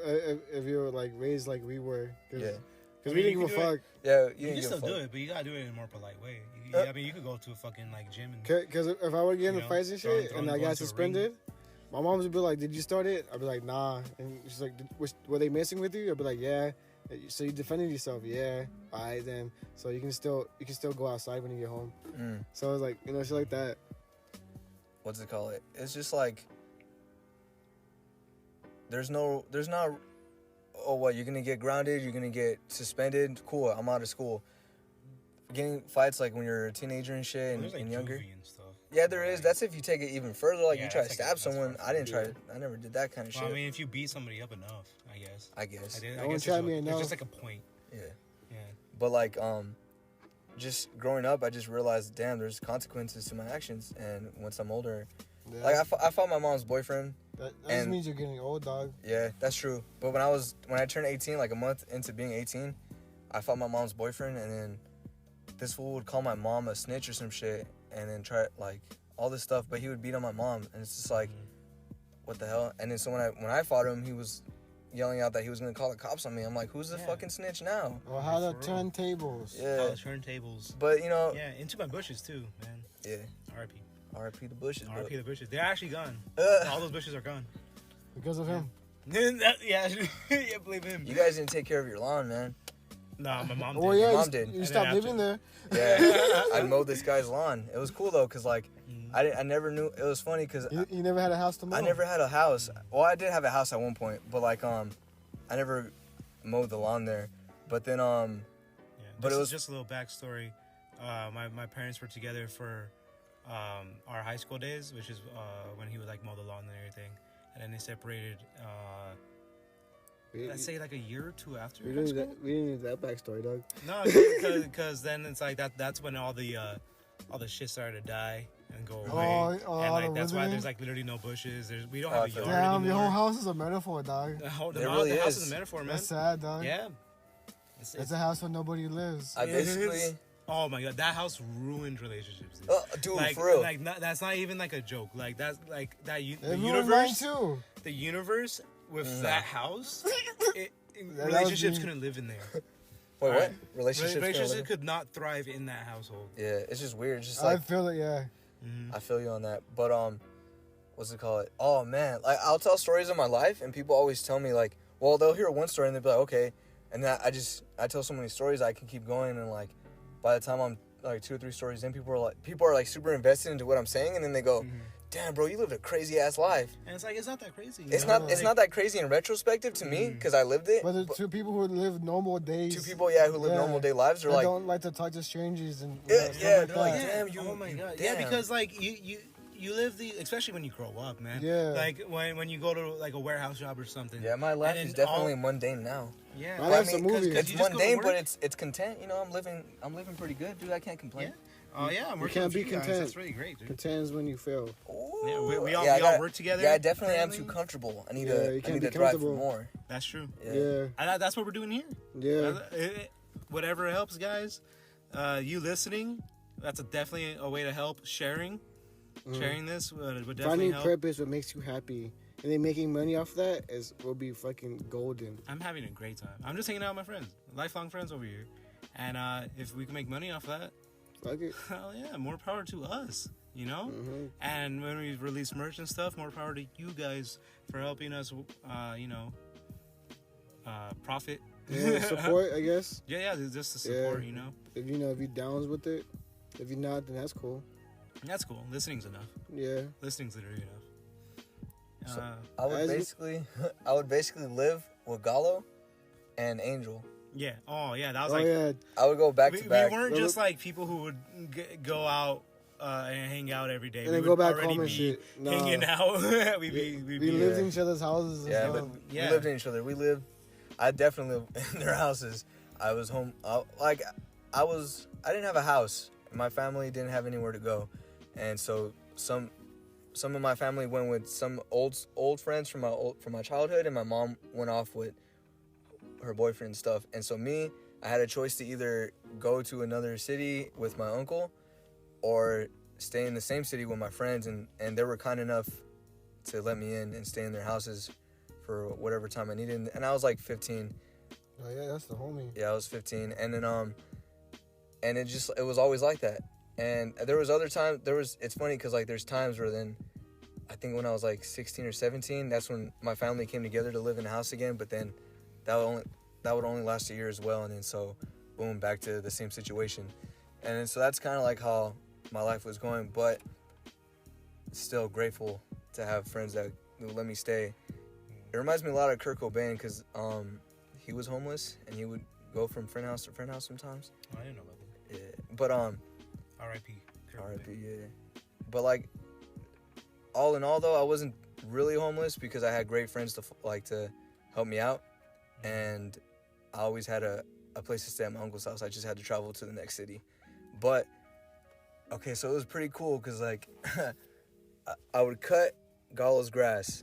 raised like we were, Yeah. because we didn't give a fuck. Yeah, You didn't can give a still fuck. do it, but you gotta do it in a more polite way. I mean, you could go to a fucking gym and Because if I would get into know, fights and throwing- shit, throwing and I balls got to a ring. suspended, my mom would be like, "Did you start it?" I'd be like, "Nah," and she's like, "Were they messing with you?" I'd be like, "Yeah." So you defended yourself, yeah. All right then. So you can still go outside when you get home. Mm. So it's shit like that. What's it called? It's just there's not, oh, what, you're gonna get grounded, you're gonna get suspended, cool, I'm out of school. Getting fights when you're a teenager and shit there's and younger. juvie and stuff. Yeah, there is. That's if you take it even further. Yeah, You try to that's stab that's someone. far I didn't try further. to. I never did that kind of Well, shit. I mean, if you beat somebody up enough, I guess. I guess. I No one guess tried it's me it's enough. just a point. Yeah. Yeah. But just growing up, I just realized, damn, there's consequences to my actions. And once I'm older, Yeah. I fought my mom's boyfriend. that just and- means you're getting old, dog. Yeah, that's true. But when I turned 18, a month into being 18, I fought my mom's boyfriend, and then this fool would call my mom a snitch or some shit, and then try all this stuff. But he would beat on my mom, and it's just what the hell? And then so when I fought him, he was yelling out that he was gonna call the cops on me. I'm like, who's the fucking snitch now? Or how to For real. turn tables. Yeah. College turntables. But Yeah, into my bushes too, man. yeah. R.I.P. R.I.P. the bushes. bro. R.I.P. the bushes. They're actually gone. Ugh. All those bushes are gone. Because of him. yeah, yeah, believe him. You guys didn't take care of your lawn, man. Nah, my mom did. Oh yeah, Mom you, did. you I stopped didn't have living to. there. Yeah. I mowed this guy's lawn. It was cool though, cause I never knew. It was funny because You never had a house to mow. I never had a house. Well, I did have a house at one point, but I never mowed the lawn there. But then Yeah, But this it is was- just a little backstory. My parents were together for our high school days, which is when he would mow the lawn and everything, and then they separated. Let's say a year or two after. We high didn't, school. we didn't need that backstory, dog. No, because then it's that's when all the shit started to die and go away, and that's why withering? there's literally no bushes. We don't have a Damn, yard Damn, anymore. your whole house is a metaphor, dog. The whole- It the really house is. is a metaphor, man. That's sad, dog. Yeah. It's a house where nobody lives. I It basically, is. Oh my god, that house ruined relationships. Dude. dude, for real. That's not even a joke. That's the It ruined mine universe. too. The universe with that house relationships couldn't live in there. Wait, what? Relationships could not thrive in that household. Yeah, it's just weird. It's just I like feel it. Yeah. I feel you on that. But what's it called? Oh man, like I'll tell stories of my life, and people always tell me like, well, they'll hear one story and they'll be like, okay, and then I tell so many stories I can keep going, and like by the time I'm like 2 or 3 stories in, people are like super invested into what I'm saying, and then they go, damn, bro, you lived a crazy ass life. And it's like, it's not that crazy. It's not that crazy in retrospective to me because I lived it. But there's 2 people who live normal days. 2 people, who live normal day lives. They're they like, don't like to talk to strangers and they're stuff like, that. damn, you. Oh my god. Damn. Yeah, because like you live especially when you grow up, man. Yeah. Like when you go to like a warehouse job or something. Yeah, my life is definitely mundane now. Yeah. My life's a movie. It's mundane, but it's content. You know, I'm living pretty good, dude. I can't complain. Yeah. Oh yeah, I'm You working can't with be you guys. content. That's really great, dude. Content is when you fail. Ooh. Yeah, we all work together. Yeah, I definitely am apparently. too comfortable. I need Yeah, you to can't be thrive for comfortable. more. That's true. Yeah. And that's what we're doing here. Yeah. Whatever helps, guys. You listening, that's definitely a way to help. Sharing this would definitely Finding help. purpose, what makes you happy, and then making money off that will be fucking golden. I'm having a great time. I'm just hanging out with my friends, lifelong friends over here, and if we can make money off that, Fuck it. hell yeah, more power to us. You know. Mm-hmm. And when we release merch and stuff, more power to you guys for helping us. Profit. Yeah, support, I guess. Yeah, just the support, you know. If you downs with it, if you're not, then that's cool. That's cool. Listening's enough. Yeah. Listening's literally enough. So I would basically live with Gallo and Angel. Yeah. Oh, yeah. That was Yeah. I would go back we to back. weren't just like people who would go out and hang out every day. And we then would go back already home and be shit. Nah. hanging out. We lived in each other's houses. And Yeah, stuff. but we lived in each other. I definitely lived in their houses. I was home. I didn't have a house. My family didn't have anywhere to go, and so some of my family went with some old friends from my childhood, and my mom went off with her boyfriend and stuff. And so I had a choice to either go to another city with my uncle, or stay in the same city with my friends, and they were kind enough to let me in and stay in their houses for whatever time I needed. And I was like 15. Oh yeah, that's the homie. Yeah, I was 15, and then and it was always like that. And there was other times. It's funny because like there's times where then, I think when I was like 16 or 17, that's when my family came together to live in a house again. But then that would only last a year as well, and then so boom, back to the same situation. And then so that's kind of like how my life was going, but still grateful to have friends that let me stay. It reminds me a lot of Kurt Cobain because he was homeless and he would go from friend house to friend house sometimes. I didn't know about that. Yeah, but R.I.P. R.I.P. Yeah, but like all in all though, I wasn't really homeless because I had great friends to help me out, and I always had a place to stay at my uncle's house. I just had to travel to the next city. But okay, so it was pretty cool because like I would cut Gallo's grass.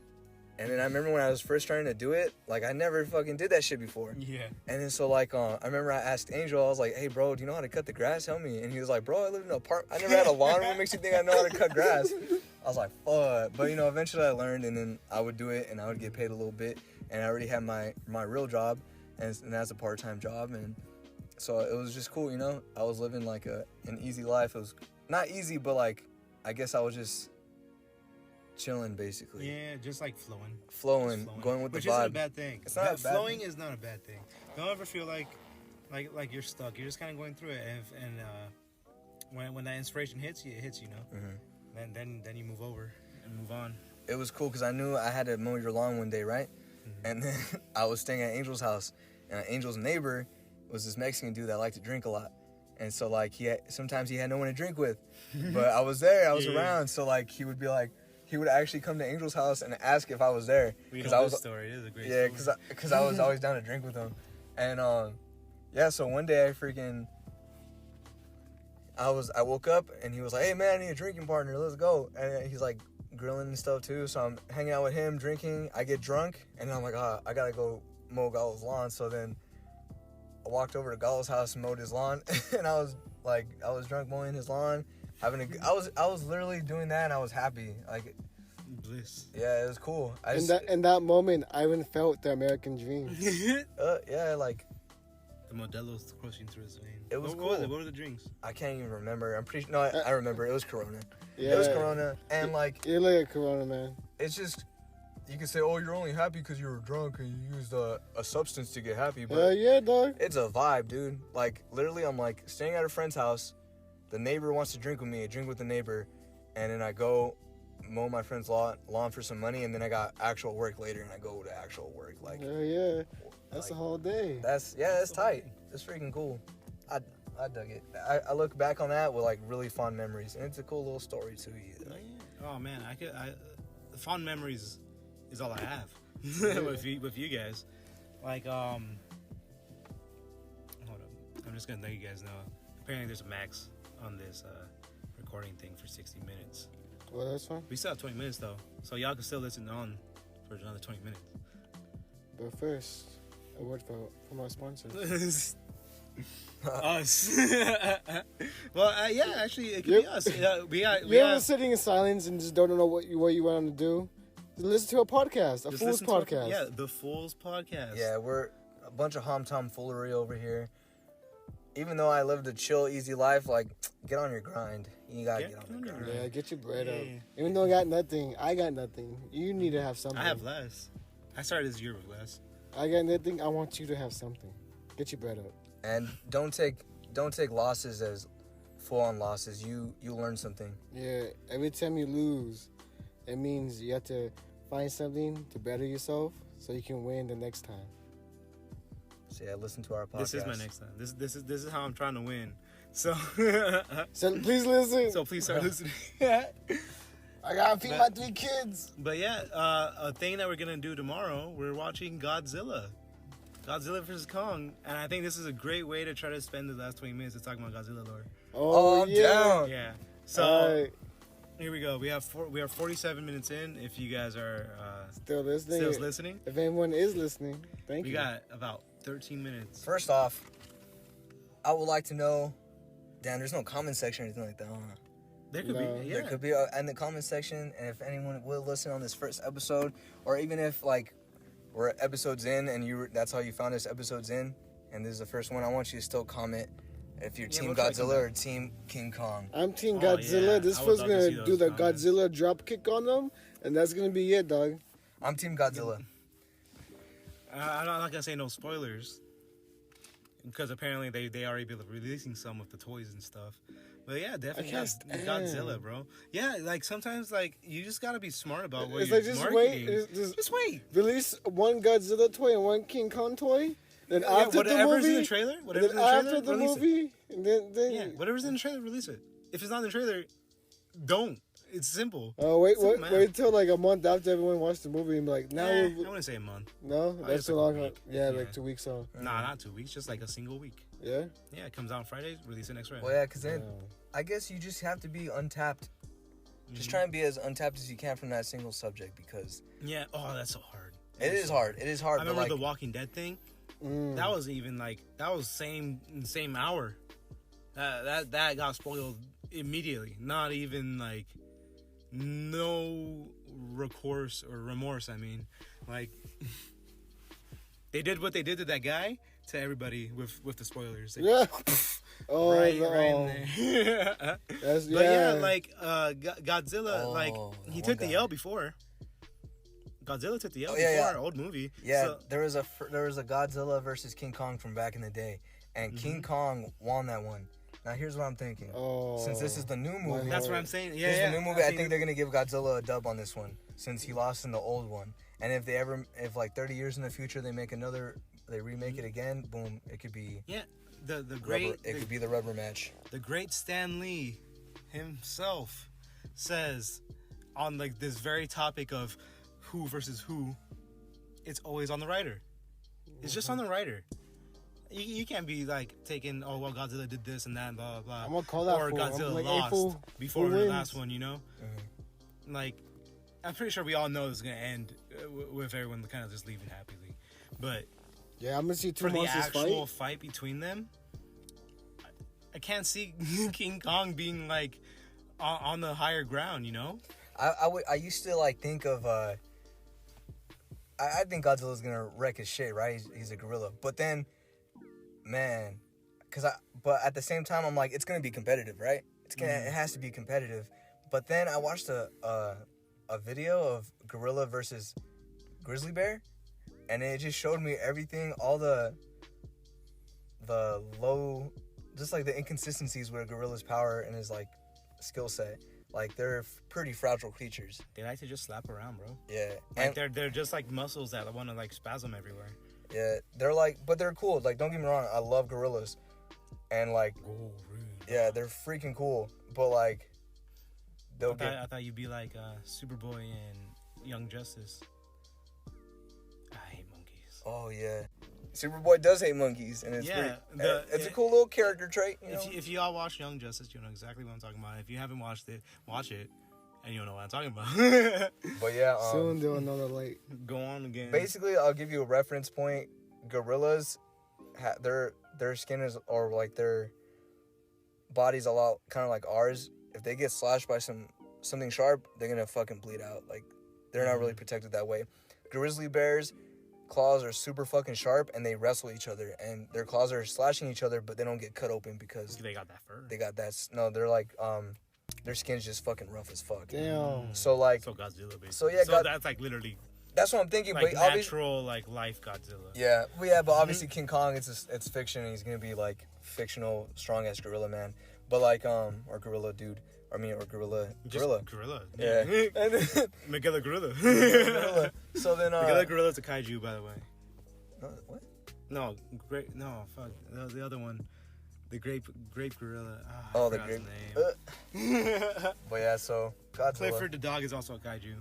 And then I remember when I was first trying to do it, like I never fucking did that shit before. Yeah. And then so like I remember I asked Angel, I was like, hey bro, do you know how to cut the grass? Help me. And he was like, bro, I live in an apartment. I never had a lawn. What makes you think I know how to cut grass? I was like, fuck. But eventually I learned, and then I would do it and I would get paid a little bit. And I already had my real job, and that's a part-time job. And so it was just cool, I was living like an easy life. It was not easy, but like I guess I was just chilling basically. Yeah, just like flowing, going with which the vibe. isn't a bad thing. It's not a bad flowing thing. is not a bad thing. Don't ever feel like you're stuck. You're just kind of going through it, and when that inspiration hits you, it hits you. Mm-hmm. Then you move over and move on. It was cool because I knew I had to mow your lawn one day, right? Mm-hmm. And then I was staying at Angel's house, and Angel's neighbor was this Mexican dude that liked to drink a lot. And so like sometimes he had no one to drink with, but I was there, I was around, so like he would actually come to Angel's house and ask if I was there. Because I was story. It is a great story. Because I was always down to drink with him. And so one day I woke up and he was like, hey man, I need a drinking partner, let's go. And he's like grilling and stuff too, so I'm hanging out with him, drinking. I get drunk, and I'm like, I gotta go mow Gallo's lawn. So then I walked over to Gallo's house and mowed his lawn, and I was drunk mowing his lawn. I was literally doing that, and I was happy. Like, Bliss. Yeah, it was cool. In that moment, I even felt the American dream. Yeah, like The Modelo's coursing through his veins. It was what cool. was it? What were the drinks? I can't even remember. I'm pretty no. I remember. It was Corona. Yeah. It was Corona, and like You look at Corona, man. it's just you can say, oh, you're only happy because you were drunk and you used a substance to get happy, but Yeah, dog. it's a vibe, dude. Like literally, I'm like staying at a friend's house. The neighbor wants to drink with me. I drink with the neighbor, and then I go mow my friend's lawn for some money, and then I got actual work later, and I go to actual work. Like Yeah. That's like, a whole day. That's tight. It's freaking cool. I dug it. I look back on that with like really fond memories, and it's a cool little story too. Oh man, the fond memories is all I have with you guys. Like hold up, I'm just gonna let you guys know. Apparently, there's a max on this recording thing for 60 minutes. Well, that's fine. We still have 20 minutes though, so y'all can still listen on for another 20 minutes. But first, a word from our sponsors. Us. Well, yeah, actually, it could Yep. be us. We You're have sitting in silence and just don't know what you want to do. Listen to a podcast, a just Fool's listen to podcast. Yeah, the Fool's podcast. Yeah, we're a bunch of tomfoolery over here. Even though I lived a chill, easy life, like get on your grind. You gotta get on your grind. Yeah, get your bread up. Yeah. Even though I got nothing, You need to have something. I have less. I started this year with less. I got nothing. I want you to have something. Get your bread up. And don't take losses as full-on losses. You learn something. Yeah, every time you lose, it means you have to find something to better yourself so you can win the next time. So yeah, listen to our podcast. This is my next time. This is how I'm trying to win. So So please listen. so please start listening. I gotta feed my 3 kids. But yeah, a thing that we're gonna do tomorrow, we're watching Godzilla vs. Kong, and I think this is a great way to try to spend the last 20 minutes talking about Godzilla lore. Oh, I'm yeah. down. Yeah. So Alright. here we go. We have 47 minutes in. If you guys are Still listening. still listening, If anyone is listening, thank we you. got about 13 minutes. First off, I would like to know. Damn, there's no comment section or anything like that, huh? There could No. be. Yeah. There could be in the comment section, and if anyone will listen on this first episode, or even if like we're episodes in and that's how you found us episodes in, and this is the first one, I want you to still comment if you're Team we'll try Godzilla or Team King Kong. I'm Team Oh, Godzilla. yeah. This I would fool's love to gonna see do those the comments. Godzilla drop kick on them, and that's gonna be it, dog. I'm Team Godzilla. I'm not gonna say no spoilers because apparently they already be releasing some of the toys and stuff. But yeah, definitely can't Godzilla, stand. bro. Yeah, like sometimes like you just gotta be smart about what It's you're like just marketing. wait. Just wait. Release one Godzilla toy and one King Kong toy. Then after the whatever's movie, in the trailer, then whatever's in the trailer, after the release it. movie, and then Yeah, whatever's in the trailer, release it. If it's not in the trailer, don't. It's simple. Oh wait, Simple math. wait till like a month after everyone watched the movie and be like, now I we're, wouldn't say a month. no, just that's too like a long. week. Yeah, Yeah. like 2 weeks on. Nah, not 2 weeks. Just like a single week. Yeah. Yeah, it comes out on Friday. Release it next Friday. Well, yeah, because then Yeah. I guess you just have to be untapped. Just Mhm. try and be as untapped as you can from that single subject, because Yeah. Oh, that's so hard. it is hard. It is hard. I But remember like, the Walking Dead thing. Mm. That was even like that was same hour. That got spoiled immediately. Not even like no recourse or remorse. I mean, like they did what they did to that guy to everybody with the spoilers. Like, Yeah. Oh, right, no. right in there. That's, But yeah, like Godzilla, Oh, like that he one took the guy. L before. Godzilla took the L Oh, before yeah, yeah. old movie. yeah, So- there was a Godzilla versus King Kong from back in the day, and Mm-hmm. King Kong won that one. Now here's what I'm thinking. oh, Since this is the new movie, that's what I'm saying. Yeah, this is yeah. the new movie. I think they're gonna give Godzilla a dub on this one, since he lost in the old one. And if like 30 years in the future they remake it again, boom, it could be Yeah, the great it could be the rubber match. the great Stan Lee himself says on like this very topic of who versus who, it's always on the writer. It's just on the writer. You can't be like taking, oh well, Godzilla did this and that and blah blah blah. I'm gonna call that or fool. I'm Godzilla like, hey, lost fool, before who the wins? last one, you know. Like, I'm pretty sure we all know it's gonna end with everyone kind of just leaving happily, but Yeah, I'm gonna see two for the monsters actual fight. fight between them, I can't see King Kong being like on the higher ground, you know? I used to like think of I think Godzilla's gonna wreck his shit, right? He's a gorilla. But then, man, but at the same time, I'm like, it's gonna be competitive, right? It has to be competitive. But then I watched a video of gorilla versus grizzly bear, and it just showed me everything, all the low, just like the inconsistencies with a gorilla's power and his like skill set. Like, they're pretty fragile creatures. They like to just slap around, bro. Yeah. Like, they're just like muscles that want to like spasm everywhere. Yeah, they're like, but they're cool. Like, don't get me wrong, I love gorillas, and like, yeah, they're freaking cool. But like, I thought you'd be like Superboy and Young Justice. I hate monkeys. Oh yeah, Superboy does hate monkeys, and it's it's a cool little character trait. You know? If you all watch Young Justice, you know exactly what I'm talking about. If you haven't watched it, watch it, and you'll know what I'm talking about. But yeah, soon they'll know the light. Go on again. Basically, I'll give you a reference point. Gorillas, their skin is, or like their body's a lot kind of like ours. If they get slashed by something sharp, they're gonna fucking bleed out. Like, they're not really protected that way. Grizzly bears' claws are super fucking sharp, and they wrestle each other, and their claws are slashing each other, but they don't get cut open because they got that fur. They got that. No, they're like their skin's just fucking rough as fuck. Damn. So like, so Godzilla, basically. So yeah, that's like literally. That's what I'm thinking. Like, but natural, like life Godzilla. Yeah, well, yeah, but obviously King Kong, it's fiction, and he's gonna be like fictional, strong ass gorilla man. But like or gorilla dude. I mean, or gorilla. Gorilla. Yeah. Megala Gorilla. Gorilla. So then Megala Gorilla's a kaiju, by the way. What? No, fuck. The other one. The grape gorilla. Oh, the grape. Name. But yeah, so Godzilla. Clifford the dog is also a kaiju.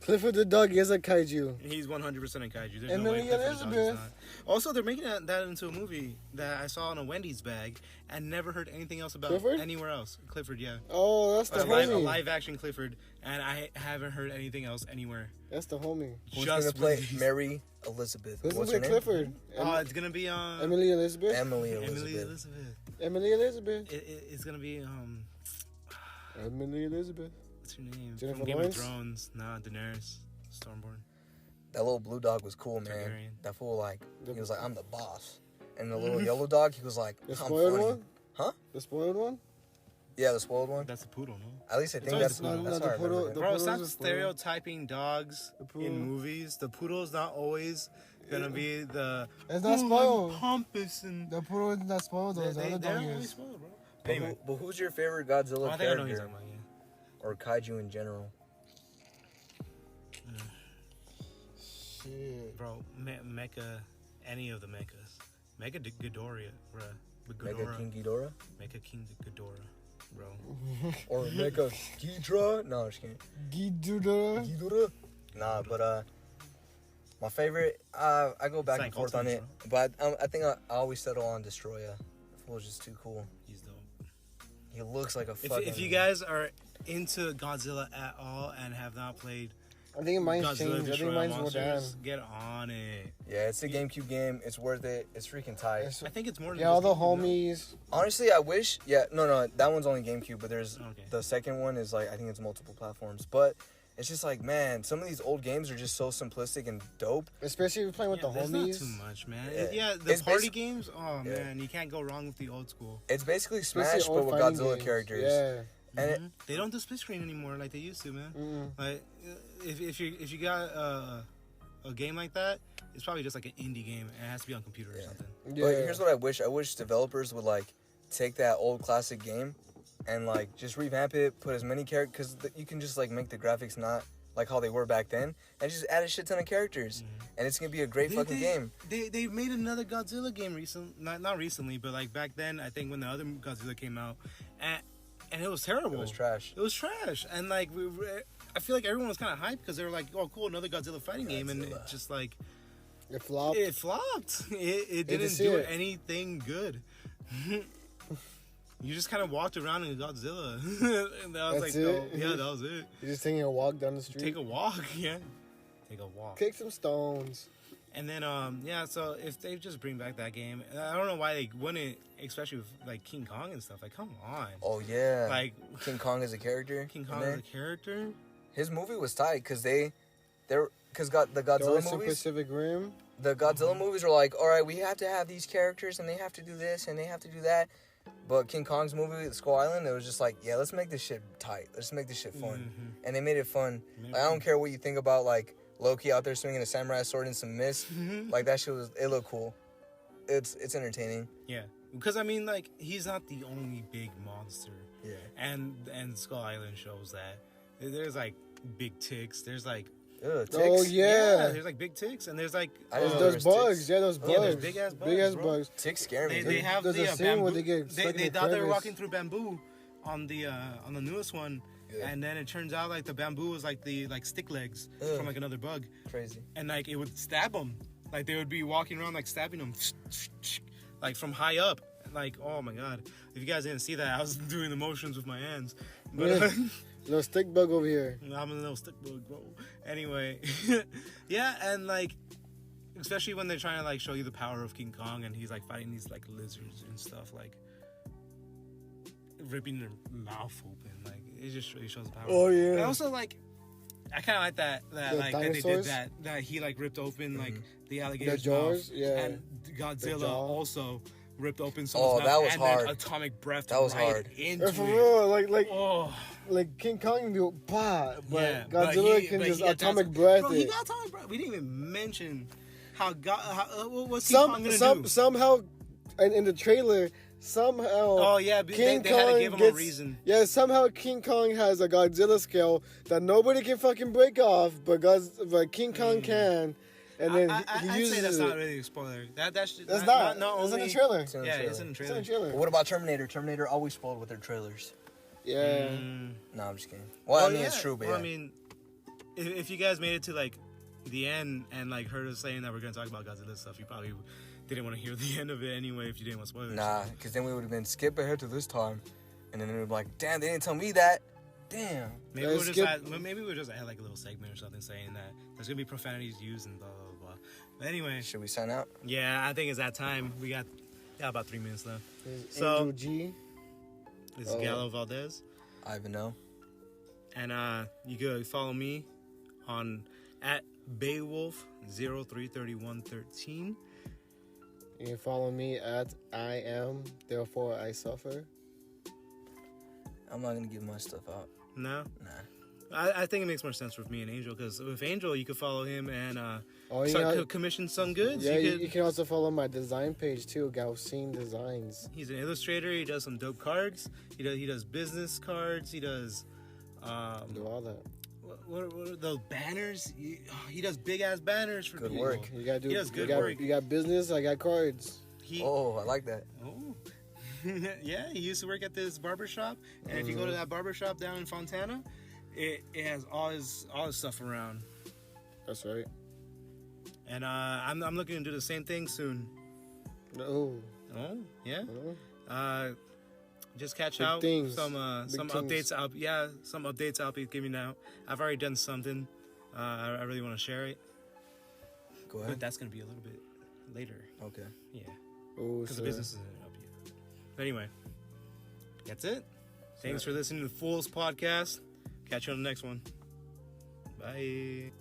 Clifford the dog is a kaiju. He's 100% a kaiju. There's and no way Clifford Elizabeth. the dog is not. Also, they're making that into a movie that I saw in a Wendy's bag and never heard anything else about Clifford? anywhere else. Clifford, yeah. Oh, that's the homie. A live action Clifford, and I haven't heard anything else anywhere. That's the homie. Who's gonna play Mary Elizabeth? What's her name? Clifford. It's gonna be Emily Elizabeth. Emily Elizabeth. It's gonna be Emily Elizabeth. What's her name? Jennifer From Game Lawrence? of Thrones. Nah, Daenerys. Stormborn. That little blue dog was cool, man. Targaryen. That fool, like, he was like, I'm the boss. And the little yellow dog, he was like, the I'm spoiled funny. one? Huh? The spoiled one? Yeah, the spoiled one. That's the poodle, no? At least I think that's how I remember it. Bro, stop stereotyping dogs in movies. The poodle's not always gonna be the. It's not spoiled. Pompous and. The poodle is not spoiled, though. They're not always spoiled, bro. Anyway. But who's your favorite Godzilla I think character? I know what you're talking about, yeah. Or kaiju in general? Shit. Bro, Mecha, any of the mechas. Mecha Ghidorah, bro. Mecha King Ghidorah? Mecha King Ghidorah, bro. Or Mecha Ghidorah? No, I'm just kidding. Ghidorah? Nah, but my favorite, I go back and forth on it. But I think I always settle on Destroya. The fool's just too cool. He's dope. He looks like a fucking... If you guys are into Godzilla at all and have not played I think mine's Godzilla changed. I think mine's more down. get on it. Yeah, it's a GameCube game. It's worth it. It's freaking tight. I think it's more than all the homies. Honestly, I wish... Yeah, no, that one's only GameCube, but there's... Okay. The second one is like, I think it's multiple platforms. But it's just like, man, some of these old games are just so simplistic and dope. Especially if you're playing with the homies. Not too much, man. Yeah, the party games, man, you can't go wrong with the old school. It's basically Smash, but with Godzilla characters. Yeah. And they don't do split screen anymore like they used to, man. Like if you got a game like that, it's probably just like an indie game and it has to be on computer or something. Yeah. But here's what I wish. I wish developers would like take that old classic game and like just revamp it, put as many characters, because you can just like make the graphics not like how they were back then, and just add a shit ton of characters, and it's gonna be a great fucking game. They made another Godzilla game recently, not recently, but like back then, I think when the other Godzilla came out, and it was terrible. It was trash. It was trash, and like I feel like everyone was kind of hyped because they were like, "Oh, cool, another Godzilla fighting game," and it just like it flopped. It flopped. It didn't do anything good. You just kind of walked around in Godzilla, and I was like, "Oh, yeah, that was it." You're just taking a walk down the street. Take a walk, yeah. Take a walk. Kick some stones. And then, so if they just bring back that game, I don't know why they wouldn't, especially with, like, King Kong and stuff. Like, come on. Oh, yeah. Like, King Kong as a character? King Kong as a character? His movie was tight because the Godzilla Some movies. Pacific Rim. The Godzilla movies are like, all right, we have to have these characters and they have to do this and they have to do that. But King Kong's movie, Skull Island, it was just like, yeah, let's make this shit tight. Let's make this shit fun. And they made it fun. Like, I don't care what you think about, like, Loki out there swinging a samurai sword in some mist. Like, that shit it looked cool. It's entertaining. Yeah. Because, I mean, like, he's not the only big monster. Yeah. And Skull Island shows that. There's, like, big ticks. There's, like... Ticks. Oh, yeah. There's, like, big ticks. And there's, like... There's bugs. Ticks. Yeah, those bugs. Yeah, there's big-ass bugs, Big-ass bro. bugs. Ticks scare me. They have There's the a scene bamboo. where they get They stuck in the thought they were crevice. walking through bamboo on the newest one. Yeah. And then it turns out, like, the bamboo was, like, the, like, stick legs from, like, another bug. Crazy. And, like, it would stab them. Like, they would be walking around, like, stabbing them. Like, from high up. Like, oh, my God. If you guys didn't see that, I was doing the motions with my hands. But, little stick bug over here. I'm a little stick bug, bro. Anyway. Yeah, and, like, especially when they're trying to, like, show you the power of King Kong and he's, like, fighting these, like, lizards and stuff, like, ripping their mouth open. Like, it just really shows the power. Oh, yeah. And also, like, I kind of like that like, that they did dinosaurs? that he, like, ripped open, like, the alligator's The jaws? mouth. Yeah. And Godzilla also ripped open Oh, someone's that mouth was and hard. then atomic breath That was right hard. into For it. real, like King Kong do bah, but Yeah, Godzilla can just atomic breath bro, it. he got atomic breath. We didn't even mention how what's King Kong gonna do? Somehow in the trailer somehow Oh yeah, they had to give him a reason. Yeah, somehow King Kong has a Godzilla scale that nobody can fucking break off, but King Kong can. And then he I'd uses say that's it. not really a spoiler. That's Not It's only in the trailer. It's in the Yeah, trailer. it's in the It's in trailer. the trailer. But what about Terminator? Terminator always spoiled with their trailers. Yeah. No, I'm just kidding. Well, I mean, yeah. it's true, but Well, yeah. I mean, if you guys made it to like the end and like heard us saying that we're gonna talk about Godzilla stuff, you probably didn't want to hear the end of it anyway if you didn't want spoilers. Nah, because then we would have been skip ahead to this time. And then it would be like, damn, they didn't tell me that. Damn. Maybe Yeah, we'll just skip- add like a little segment or something saying that there's gonna be profanities used and blah blah blah. But anyway, Should we sign out? yeah, I think it's that time. We got about 3 minutes left. There's So- Angel G. This is Gallo Valdez, I even know. and you could follow me on at Beowulf033113. You can follow me at I am, therefore I suffer. I'm not going to give my stuff out. No, Nah. I think it makes more sense with me and Angel because with Angel you could follow him and commission some goods. Yeah, you you can also follow my design page too, Galcine Designs. He's an illustrator. He does some dope cards. He does business cards. He does Do all that. what are those banners? He does big ass banners for Good people. work. You gotta do. He does good you got, work. You got business. I got cards. Oh, I like that. Oh. Yeah, he used to work at this barber shop, and if you go to that barber shop down in Fontana, it has all his stuff around. That's right. And I'm looking to do the same thing soon. Oh. Oh yeah. Oh. Just catch Big out things. some Big updates. Some updates I'll be giving out. I've already done something. I really want to share it, Go but ahead. that's gonna be a little bit later. Okay. Yeah, Oh. because the business isn't up yet. But anyway, that's it. Thanks for listening to the Fools Podcast. Catch you on the next one. Bye.